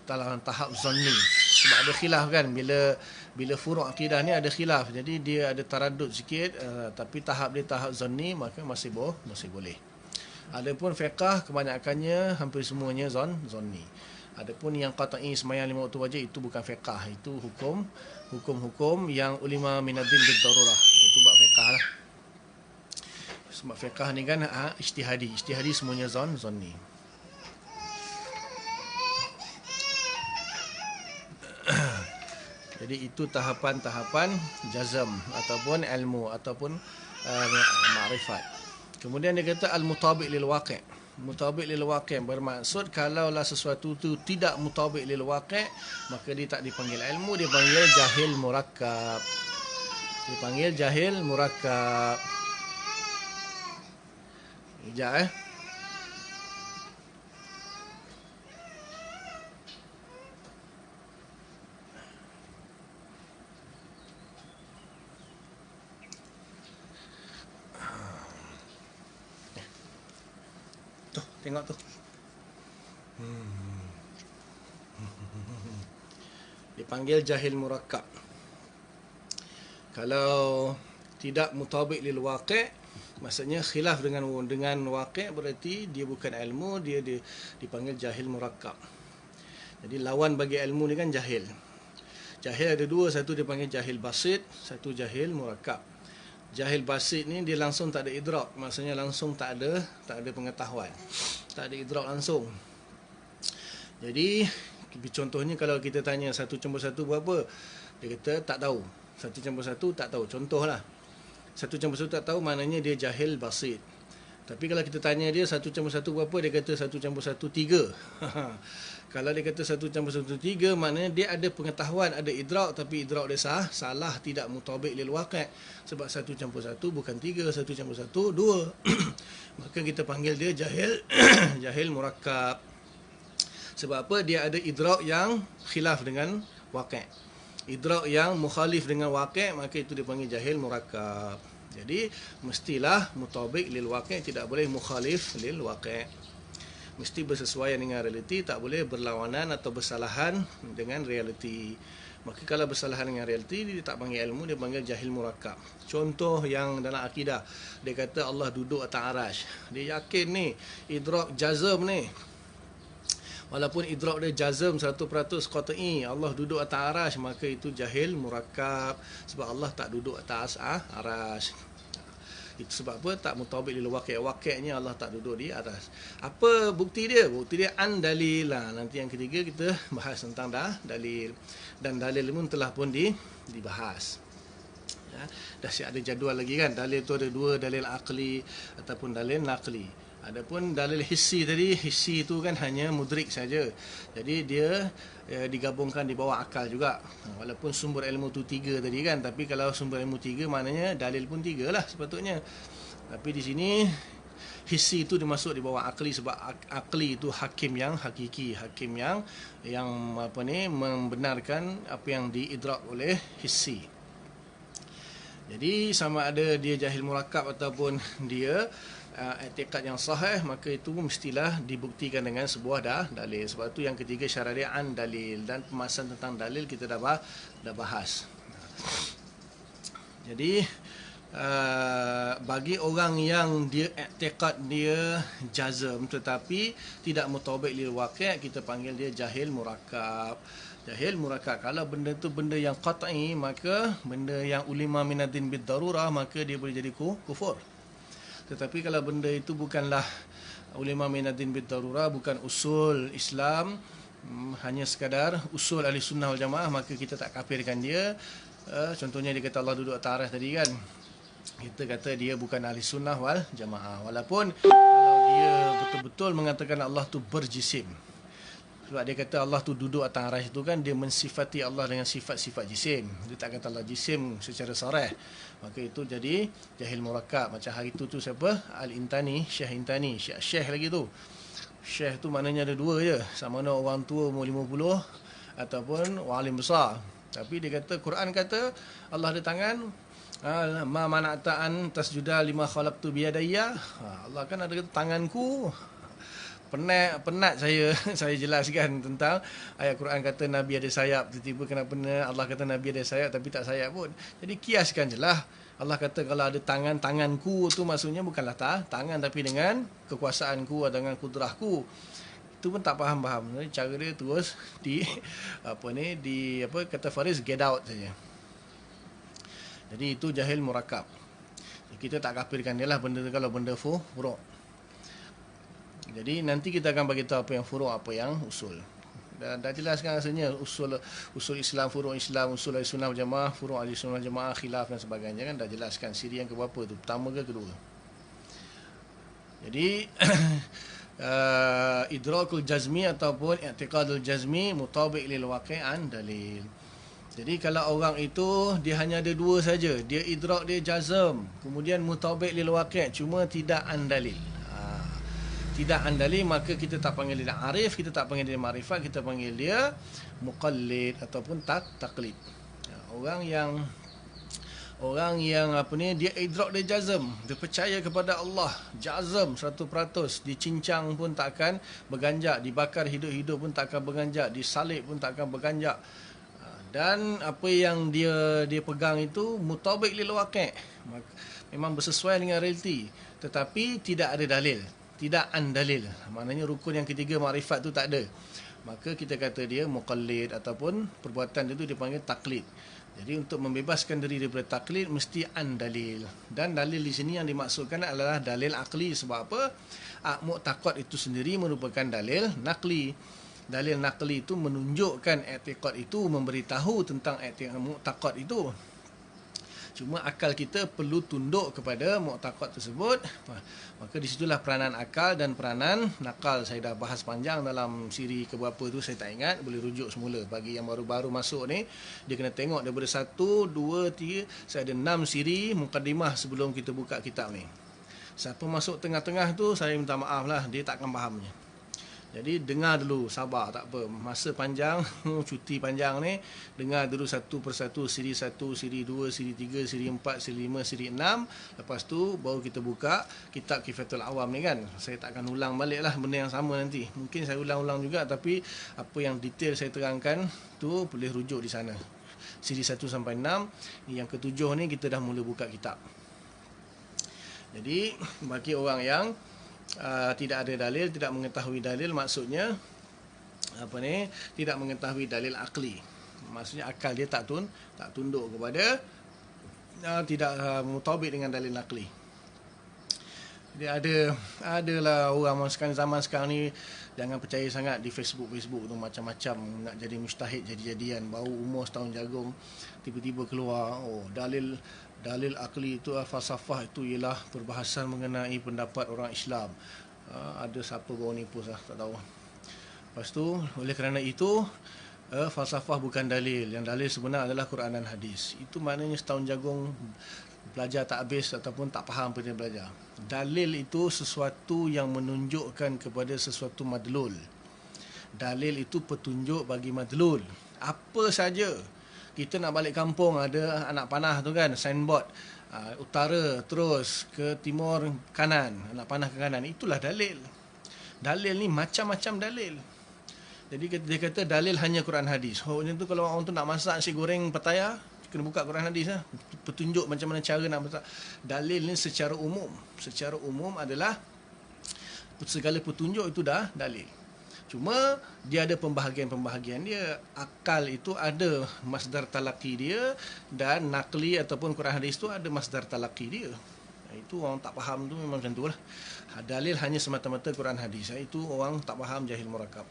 dalam tahap zanni. Sebab ada khilaf kan, bila furu' akidah ni ada khilaf. Jadi dia ada taraddud sikit, tapi tahap dia tahap zanni, maka masih boleh. Adapun fiqh kebanyakannya hampir semuanya zanni. Adapun yang qat'i sembahyang 5 waktu wajib itu bukan fiqh, itu hukum yang ulima minadin bil darurah. Itu bab fiqh lah. Sebab fiqh ni kan ijtihadi semuanya zanni. Jadi itu tahapan-tahapan jazm ataupun ilmu ataupun ma'rifat. Kemudian dia kata al-mutabiq lil waqi'. Mutabiq lil waqi' bermaksud kalaulah sesuatu tu tidak mutabiq lil waqi', maka dia tak dipanggil ilmu, dia panggil jahil murakkab. Sekejap tengok tu. Dipanggil jahil murakkab. Kalau tidak mutabiq lil waqi', maksudnya khilaf dengan waqi', berarti dia bukan ilmu, dia dipanggil jahil murakkab. Jadi lawan bagi ilmu ni kan jahil. Jahil ada dua, satu dipanggil jahil basit, satu jahil murakkab. Jahil basit ni dia langsung tak ada idrak, maksudnya langsung tak ada pengetahuan, tak ada idrak langsung. Jadi contohnya kalau kita tanya 1+1 berapa, dia kata tak tahu. 1+1 tak tahu, contohlah. 1+1 tak tahu, maknanya dia jahil basit. Tapi kalau kita tanya dia 1+1 berapa, dia kata 1+1 3. Kalau dia kata 1+1 3, maknanya dia ada pengetahuan, ada idrak, tapi idrak dia salah, tidak mutabiq lil waqi'. Sebab 1+1 bukan 3, 1+1 2. Maka kita panggil dia jahil murakkab. Sebab apa? Dia ada idrak yang khilaf dengan waqi'. Idrak yang mukhalif dengan waqi', maka itu dipanggil jahil murakkab. Jadi mestilah mutabiq lil waqi', tidak boleh mukhalif lil waqi'. Mesti bersesuaian dengan realiti, tak boleh berlawanan atau bersalahan dengan realiti. Maka kalau bersalahan dengan realiti, dia tak panggil ilmu, dia panggil jahil murakkab. Contoh yang dalam akidah, dia kata Allah duduk atas arasy. Dia yakin ni, idrak jazm ni. Walaupun idrak dia jazm 100% qat'i, Allah duduk atas arasy, maka itu jahil murakkab. Sebab Allah tak duduk atas arasy. Itu sebab apa? Tak mutabiq lil waqi'. Waqi'-nya Allah tak duduk di atas. Apa bukti dia? Bukti dia an dalil lah. Nanti yang ketiga kita bahas tentang dalil. Dan dalil pun telah pun dibahas. Ya, dah siap ada jadual lagi kan. Dalil tu ada dua, dalil aqli ataupun dalil naqli. Adapun dalil hissi tadi, hissi itu kan hanya mudrik saja. Jadi dia digabungkan di bawah akal juga. Walaupun sumber ilmu tu 3 tadi kan, tapi kalau sumber ilmu 3 maknanya dalil pun 3 lah sepatutnya. Tapi di sini hissi itu dimasuk di bawah akli, sebab akli itu hakim yang hakiki, hakim yang membenarkan apa yang diidrak oleh hissi. Jadi sama ada dia jahil murakkab ataupun dia i'tiqad yang sahih, maka itu mestilah dibuktikan dengan sebuah dalil. Sebab itu yang ketiga syarat dia an dalil, dan pembahasan tentang dalil kita dah bahas. Jadi bagi orang yang dia i'tiqad dia jazm tetapi tidak mutabiq lil waqi', kita panggil dia jahil murakkab. Jahil murakkab, kalau benda tu benda yang qat'i, maka benda yang ulima minadin bid darurah, maka dia boleh jadi kufur. Tetapi kalau benda itu bukanlah ulama minadin bid darurah, bukan usul Islam, hanya sekadar usul ahli sunnah wal jamaah, maka kita tak kafirkan dia. Contohnya dia kata Allah duduk atas arasy tadi kan, kita kata dia bukan ahli sunnah wal jamaah. Walaupun kalau dia betul-betul mengatakan Allah tu berjisim. Sebab dia kata Allah tu duduk atas arasy tu kan, dia mensifati Allah dengan sifat-sifat jisim. Dia tak kata Allah jisim secara sarah. Maka itu jadi jahil murakkab. Macam hari tu siapa? Al-Intani, Syekh Intani, Syekh lagi tu. Syekh tu maknanya ada dua je. Sama ada orang tua umur 50 ataupun alim besar. Tapi dia kata, Quran kata Allah ada tangan. Ma mana'ta'an tasjuda lima khalaqtu biyadayya. Allah kan ada kata tanganku. Penat saya jelaskan tentang ayat Quran kata Nabi ada sayap. Tiba-tiba kenapa Allah kata Nabi ada sayap tapi tak sayap pun. Jadi kiaskan je lah. Allah kata kalau ada tanganku tu maksudnya bukanlah tangan tapi dengan kekuasaanku atau dengan kudrahku. Itu pun tak faham. Cara dia terus kata Faris get out saja. Jadi itu jahil murakkab. Kita tak kafirkan dia lah benda kalau benda furu'. Jadi nanti kita akan bagi tahu apa yang furu', apa yang usul. Dah jelaskan rasanya usul Islam, furu' Islam, usul Ahlussunnah wal Jamaah, furu' Ahlussunnah wal Jamaah, khilaf dan sebagainya kan dah jelaskan. Siri yang keberapa tu? Pertama ke kedua? Jadi idrakul jazmi ataupun i'tiqadul jazmi mutabiq lil waqi'an dalil. Jadi kalau orang itu dia hanya ada dua saja, dia idrak, dia jazm, kemudian mutabiq lil waqi', cuma tidak an dalil. Tidak andali, maka kita tak panggil dia arif, kita tak panggil dia ma'rifat, kita panggil dia muqallid ataupun taklid. Orang yang dia idrak, dia jazm, dia percaya kepada Allah, jazm 100%, dicincang pun tak akan berganjak, dibakar hidup-hidup pun tak akan berganjak, disalib pun tak akan berganjak. Dan apa yang dia pegang itu mutabiq lil waqi', memang bersesuaian dengan realiti, tetapi tidak ada dalil. Tidak an dalil. Maknanya rukun yang ketiga makrifat tu tak ada. Maka kita kata dia muqallid ataupun perbuatan itu dipanggil taklid. Jadi untuk membebaskan diri daripada taklid mesti an dalil. Dan dalil di sini yang dimaksudkan adalah dalil akli. Sebab apa? Mu'taqad itu sendiri merupakan dalil nakli. Dalil nakli itu menunjukkan i'tiqad itu, memberitahu tentang i'tiqad mu'taqad itu. Cuma akal kita perlu tunduk kepada mu'taqad tersebut. Maka di situlah peranan akal dan peranan nakal. Saya dah bahas panjang dalam siri keberapa tu, saya tak ingat. Boleh rujuk semula. Bagi yang baru-baru masuk ni, dia kena tengok daripada 1, 2, 3. Saya ada 6 siri mukadimah sebelum kita buka kitab ni. Siapa masuk tengah-tengah tu, saya minta maaf lah, dia takkan fahamnya. Jadi dengar dulu, sabar, tak apa. Masa panjang, cuti panjang ni, dengar dulu satu persatu, siri 1, siri 2, siri 3, siri 4, siri 5, siri 6. Lepas tu baru kita buka kitab Kifatul Awam ni kan. Saya tak akan ulang balik lah benda yang sama nanti. Mungkin saya ulang-ulang juga, tapi apa yang detail saya terangkan tu boleh rujuk di sana. Siri 1 sampai 6. Yang ketujuh ni kita dah mula buka kitab. Jadi bagi orang yang tidak ada dalil, tidak mengetahui dalil, maksudnya tidak mengetahui dalil akli. Maksudnya akal dia tak tunduk kepada, tidak mutabik dengan dalil akli. Jadi adalah orang zaman sekarang ni jangan percaya sangat di Facebook tu, macam-macam nak jadi mujtahid, jadi-jadian, baru umur setahun jagung tiba-tiba keluar dalil akli itu, falsafah itu ialah perbahasan mengenai pendapat orang Islam. Ada siapa baru ni pun tak tahu. Lepas tu, oleh kerana itu falsafah bukan dalil. Yang dalil sebenar adalah Quran dan hadis. Itu maknanya setahun jagung belajar tak habis ataupun tak faham apa dia belajar. Dalil itu sesuatu yang menunjukkan kepada sesuatu madlul. Dalil itu petunjuk bagi madlul. Apa saja. Kita nak balik kampung, ada anak panah tu kan, signboard, utara terus ke timur kanan, anak panah ke kanan. Itulah dalil. Dalil ni macam-macam dalil. Jadi dia kata dalil hanya Quran hadis. Macam tu kalau orang tu nak masak nasi goreng pattaya, kena buka Quran hadis lah. Petunjuk macam mana cara nak masak. Dalil ni secara umum. Secara umum adalah segala petunjuk itu dah dalil. Cuma dia ada pembahagian-pembahagian dia. Akal itu ada masdar talaqi dia, dan nakli ataupun Quran hadis itu ada masdar talaqi dia. Itu orang tak faham tu memang macam tu lah. Dalil hanya semata-mata Quran hadis. Itu orang tak faham, jahil murakkab.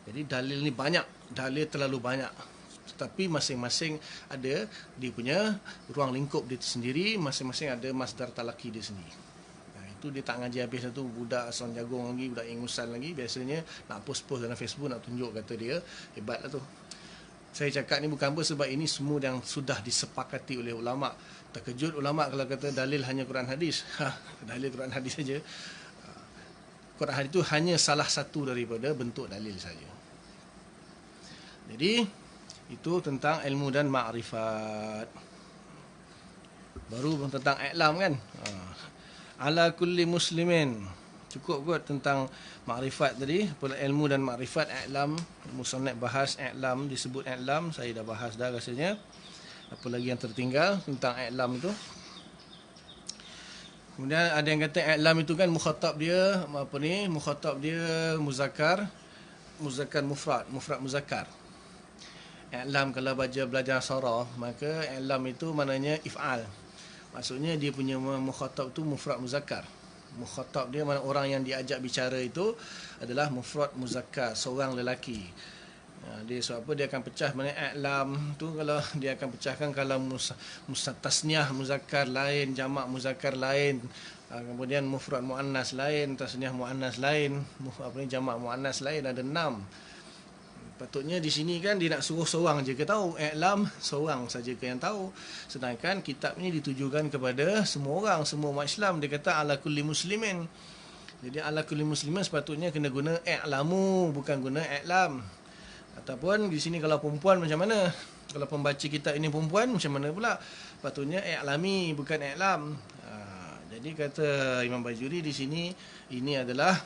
Jadi dalil ni banyak. Dalil terlalu banyak. Tetapi masing-masing ada dia punya ruang lingkup dia sendiri. Masing-masing ada masdar talaqi dia sendiri. Tu dia tak ngaji habis tu, budak asal jagung lagi, budak ingusan lagi, biasanya nak post-post dalam Facebook, nak tunjuk kata dia hebat lah tu. Saya cakap ni bukan apa, sebab ini semua yang sudah disepakati oleh ulama'. Terkejut ulama' kalau kata dalil hanya Quran hadis. Dalil Quran hadis saja. Quran hadis itu hanya salah satu daripada bentuk dalil saja. Jadi itu tentang ilmu dan ma'rifat. Baru tentang i'lam kan. Ala kulli muslimin. Cukup kot tentang ma'rifat tadi, ilmu dan ma'rifat. I'lam, musannaf bahas i'lam, disebut i'lam, saya dah bahas dah rasanya. Apa lagi yang tertinggal tentang i'lam itu? Kemudian ada yang kata i'lam itu kan mukhatab dia mukhatab dia muzakkar mufrad muzakkar. I'lam kalau belajar sarah, maka i'lam itu maknanya if'al. Maksudnya dia punya mukhatab tu mufrad muzakkar. Mukhatab dia mana orang yang diajak bicara itu adalah mufrad muzakkar, seorang lelaki. Dia sebab apa dia akan pecah mana i'lam tu, kalau dia akan pecahkan kalau tasniah muzakkar lain, jamak muzakkar lain, kemudian mufrad muannas lain, tasniah muannas lain, jamak muannas lain, ada 6. Patutnya di sini kan dia nak suruh seorang je ke tahu, i'lam seorang saja ke yang tahu. Sedangkan kitab ni ditujukan kepada semua orang, semua umat Islam. Dia kata ala kulli muslimin. Jadi ala kulli muslimin sepatutnya kena guna i'lamu, bukan guna i'lam. Ataupun di sini kalau perempuan macam mana? Kalau pembaca kitab ini perempuan macam mana pula? Patutnya i'lami, bukan i'lam. Jadi kata Imam Bajuri di sini, ini adalah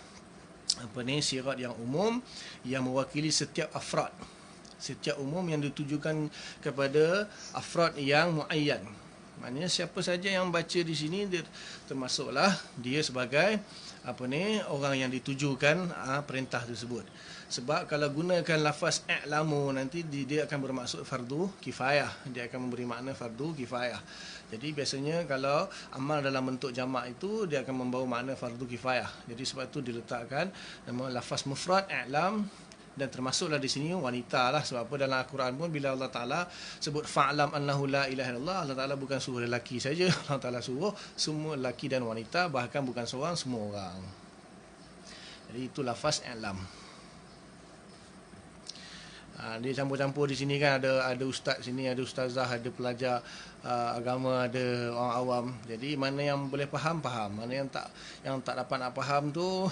sirat yang umum yang mewakili setiap afrad. Setiap umum yang ditujukan kepada afrad yang muayyan. Maknanya siapa saja yang baca di sini dia termasuklah dia sebagai orang yang ditujukan perintah tersebut. Sebab kalau gunakan lafaz i'lamu nanti dia akan bermaksud fardu kifayah. Dia akan memberi makna fardu kifayah. Jadi biasanya kalau amal dalam bentuk jamak itu dia akan membawa makna fardu kifayah. Jadi sebab itu diletakkan nama lafaz mufrad i'lam, dan termasuklah di sini wanita lah. Sebab apa dalam Al-Quran pun bila Allah Taala sebut fa'lam annahu la ilaha illallah, Allah Taala bukan suruh lelaki saja, Allah Taala suruh semua lelaki dan wanita, bahkan bukan seorang, semua orang. Jadi itu lafaz i'lam. Dia campur-campur di sini kan, ada ustaz sini, ada ustazah, ada pelajar agama, ada orang awam. Jadi mana yang boleh faham, mana yang tak dapat nak faham tu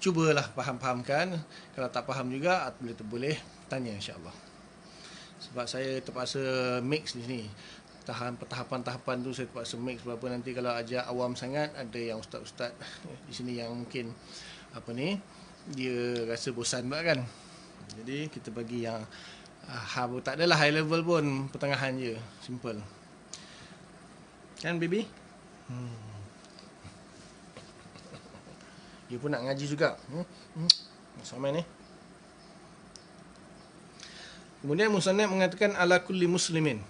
cubalah faham-fahamkan. Kalau tak faham juga boleh tanya insya-Allah. Sebab saya terpaksa mix di sini. Tahapan-tahapan tu saya terpaksa mix, sebab apa nanti kalau ajar awam sangat, ada yang ustaz-ustaz di sini yang mungkin dia rasa bosan pula kan. Jadi kita bagi yang tak adalah high level pun, pertengahan je, simple. Kan baby? Dia pun nak ngaji juga. Sama ni. Kemudian musannaf mengatakan ala kulli muslimin.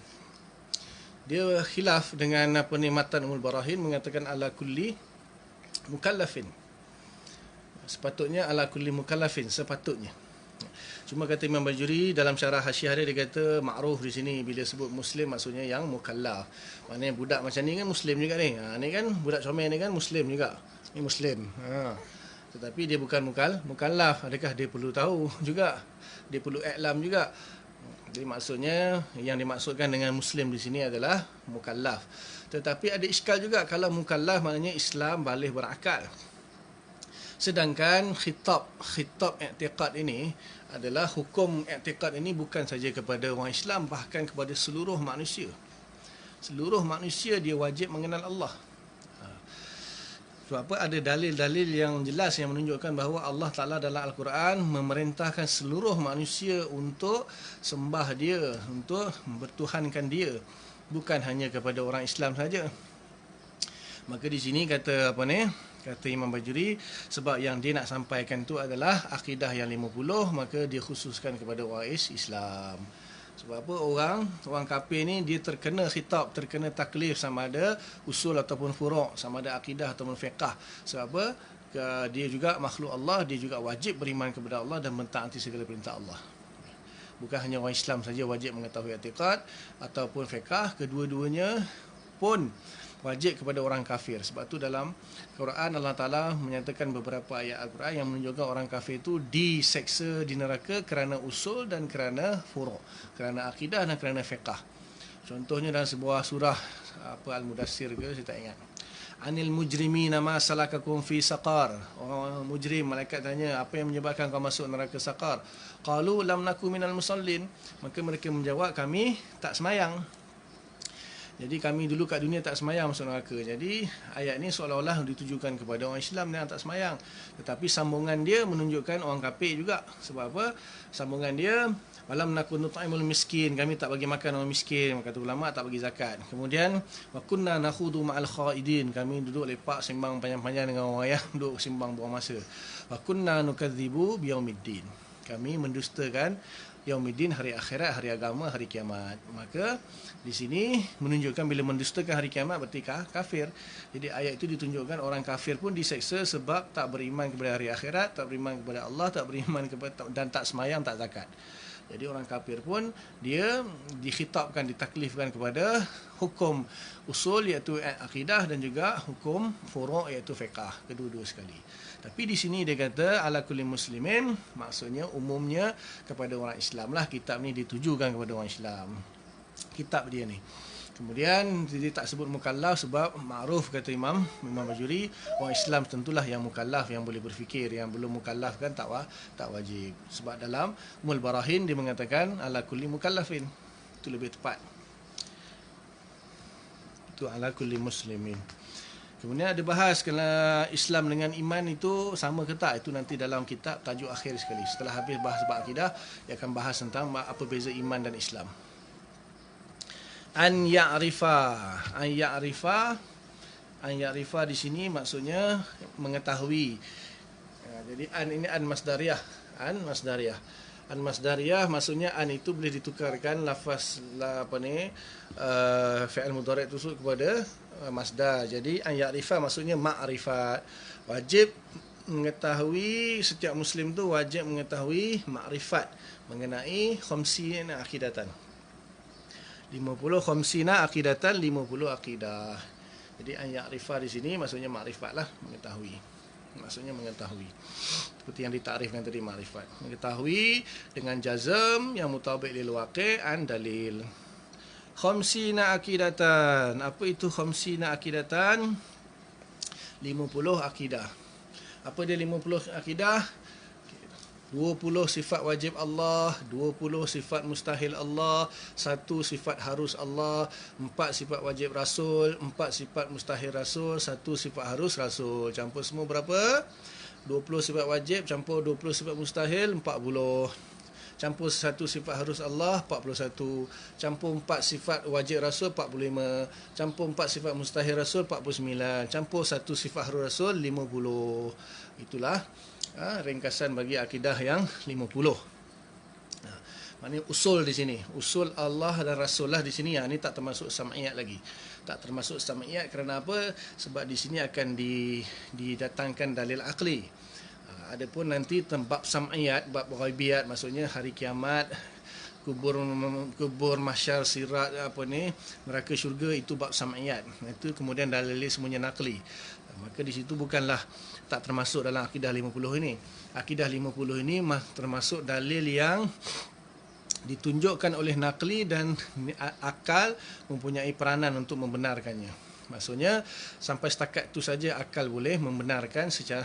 Dia khilaf dengan matan Ummul Barahin mengatakan ala kulli mukallafin. Sepatutnya ala kulli mukallafin, sepatutnya. Cuma kata Imam Bajuri dalam syarah hasyiah dia kata ma'ruf di sini bila sebut muslim maksudnya yang mukallaf. Maknanya budak macam ni kan muslim juga ni. Ni kan budak comel ni kan muslim juga. Ni muslim. Tetapi dia bukan mukallaf. Adakah dia perlu tahu juga? Dia perlu i'lam juga. Jadi maksudnya yang dimaksudkan dengan muslim di sini adalah mukallaf. Tetapi ada iskal juga, kalau mukallaf maknanya Islam balik berakal. Sedangkan khitab i'tiqad ini adalah hukum i'tiqad ini bukan saja kepada orang Islam, bahkan kepada seluruh manusia. Seluruh manusia dia wajib mengenal Allah. Sebab apa? Ada dalil-dalil yang jelas yang menunjukkan bahawa Allah Ta'ala dalam Al-Quran memerintahkan seluruh manusia untuk sembah dia, untuk bertuhankan dia, bukan hanya kepada orang Islam saja. Maka di sini kata Imam Bajuri, sebab yang dia nak sampaikan tu adalah akidah yang 50, maka dia khususkan kepada orang Islam. Sebab apa? Orang kafir ni dia terkena khitab, terkena taklif, sama ada usul ataupun furu', sama ada akidah ataupun fiqh. Sebab apa? Dia juga makhluk Allah, dia juga wajib beriman kepada Allah dan mentaati segala perintah Allah. Bukan hanya orang Islam saja wajib mengetahui i'tiqad ataupun fiqh, kedua-duanya pun wajib kepada orang kafir. Sebab tu dalam Quran Allah Ta'ala menyatakan beberapa ayat Al-Quran yang menunjukkan orang kafir itu diseksa di neraka kerana usul dan kerana furu', kerana akidah dan kerana fiqah. Contohnya dalam sebuah surah Al-Mudassir ke, saya tak ingat. Anil mujrimina ma salakakum fi saqar. Orang mujrim, malaikat tanya, apa yang menyebabkan kau masuk neraka saqar? Qalu lam naku minal musallin. Maka mereka menjawab, kami tak semayang. Jadi kami dulu kat dunia tak semayang masuk neraka. Jadi ayat ni seolah-olah ditujukan kepada orang Islam yang tak semayang. Tetapi sambungan dia menunjukkan orang kafir juga. Sebab apa? Sambungan dia, walam nakun nut'imul miskin, kami tak bagi makan orang miskin, kata ulama tak bagi zakat. Kemudian wa kunna nakhudu ma'al khaidin, kami duduk lepak sembang panjang-panjang dengan orang yang duduk sembang buang masa. Wa kunna nukadzibu biyaumiddin, kami mendustakan Yaumiddin, hari akhirat, hari agama, hari kiamat. Maka di sini menunjukkan bila mendustakan hari kiamat berarti kafir. Jadi ayat itu ditunjukkan orang kafir pun diseksa sebab tak beriman kepada hari akhirat, tak beriman kepada Allah, tak beriman kepada, dan tak semayang, tak zakat. Jadi orang kafir pun dia dikhitabkan, ditaklifkan kepada hukum usul iaitu akidah dan juga hukum furu' iaitu fiqah, kedua-dua sekali. Tapi di sini dia kata ala kulli muslimin, maksudnya umumnya kepada orang Islam lah. Kitab ni ditujukan kepada orang Islam, kitab dia ni. Kemudian dia tak sebut mukallaf sebab ma'ruf, kata Imam Bajuri, orang Islam tentulah yang mukallaf, yang boleh berfikir. Yang belum mukallaf kan tak wajib. Sebab dalam Ummul Barahin dia mengatakan ala kulli mukallafin, itu lebih tepat, itu ala kulli muslimin. Kemudian ada bahas kalau Islam dengan iman itu sama ke tak, itu nanti dalam kitab tajuk akhir sekali. Setelah habis bahas bab akidah, dia akan bahas tentang apa beza iman dan Islam. An ya'rifa di sini maksudnya mengetahui. Jadi an ini an masdariyah, an masdariyah maksudnya an itu boleh ditukarkan lafaz fi'il mudhari' itu kepada masdar. Jadi an ya'rifa maksudnya ma'rifat. Wajib mengetahui, setiap muslim tu wajib mengetahui makrifat mengenai khamsina akidatan. 50 khamsina akidatan, 50 akidah. Jadi an ya'rifa di sini maksudnya makrifat lah, mengetahui. Maksudnya mengetahui. Seperti yang ditakrifkan tadi, makrifat. Mengetahui dengan jazm yang mutabiq lil waqi' an dalil. Khamsina akidatan. Apa itu khamsina akidatan? 50 akidah. Apa dia 50 akidah? 20 sifat wajib Allah, 20 sifat mustahil Allah, 1 sifat harus Allah, 4 sifat wajib Rasul, 4 sifat mustahil Rasul, 1 sifat harus Rasul. Campur semua berapa? 20 sifat wajib campur 20 sifat mustahil, 40. Campur 1 sifat harus Allah, 41. Campur 4 sifat wajib Rasul, 45. Campur 4 sifat mustahil Rasul, 49. Campur 1 sifat harus Rasul, 50. Itulah ringkasan bagi akidah yang 50. Maknanya usul di sini, usul Allah dan Rasulullah di sini, ini tak termasuk sam'iyat lagi. Tak termasuk sam'iyat kerana apa? Sebab di sini akan didatangkan dalil akli. Adapun nanti bab sam'iyat, bab ghaibiyat, maksudnya hari kiamat, kubur, mahsyar, sirat, neraka, syurga, itu bab sam'iyat. Itu kemudian dalil semuanya nakli. Maka di situ bukanlah, tak termasuk dalam akidah 50 ini. Akidah 50 ini termasuk dalil yang ditunjukkan oleh nakli dan akal mempunyai peranan untuk membenarkannya. Maksudnya sampai setakat itu saja akal boleh membenarkan secara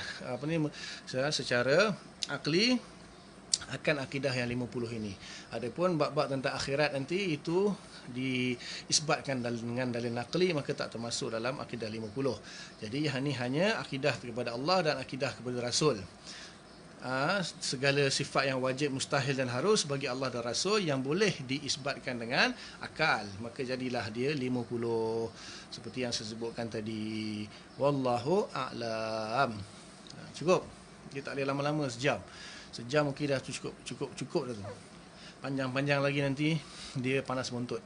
secara akli akan akidah yang 50 ini. Adapun bab-bab tentang akhirat nanti itu diisbatkan dengan dalil nakli, maka tak termasuk dalam akidah 50. Jadi ini hanya akidah kepada Allah dan akidah kepada Rasul. Segala sifat yang wajib, mustahil dan harus bagi Allah dan Rasul yang boleh diisbatkan dengan akal, maka jadilah dia 50 seperti yang saya sebutkan tadi. Wallahu a'lam. Cukup. Kita tak boleh lama-lama, sejam mungkin dah cukup dah tu. Panjang-panjang lagi nanti dia panas buntut.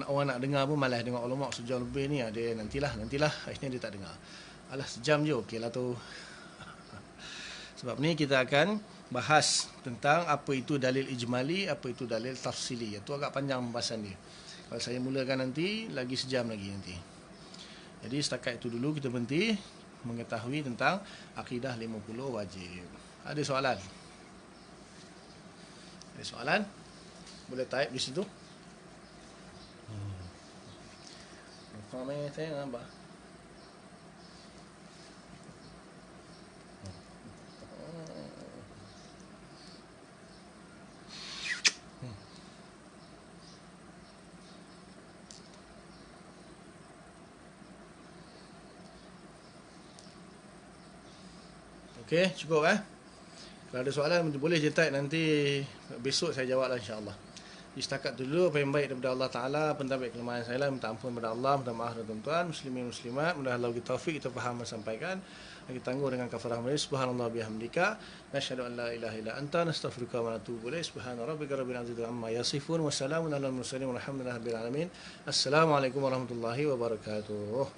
Orang nak dengar pun malas dengar ulama sejam lebih ni. Dia nantilah akhirnya dia tak dengar. Alah, sejam je okeylah tu. Sebab ni kita akan bahas tentang apa itu dalil ijmali, apa itu dalil tafsili. Itu agak panjang pembahasan dia. Kalau saya mulakan nanti lagi sejam lagi nanti. Jadi setakat itu dulu kita berhenti mengetahui tentang akidah 50 wajib. Ada soalan? Ada soalan? Boleh type di situ. Komen saya apa? Okey, cukup Kalau ada soalan boleh je type, nanti besok saya jawablah insya-Allah. Setakat dulu apa yang baik daripada Allah Taala, pentadbir kelemahan saya lah, minta ampun kepada Allah, minta maaf kepada tuan-tuan, muslimin muslimat, mudah-mudahan Allah kita taufik, kita faham dan sampaikan. Kita tangguh dengan kafarah majlis. Subhanallah bihamdika, nasyhadu an la ilaha illa anta, nastaghfiruka wa natubu ilaik. Subhana rabbika rabbil izzati amma yasifun, wa salamun alal mursalin, walhamdulillahi rabbil alamin. Assalamualaikum warahmatullahi wabarakatuh.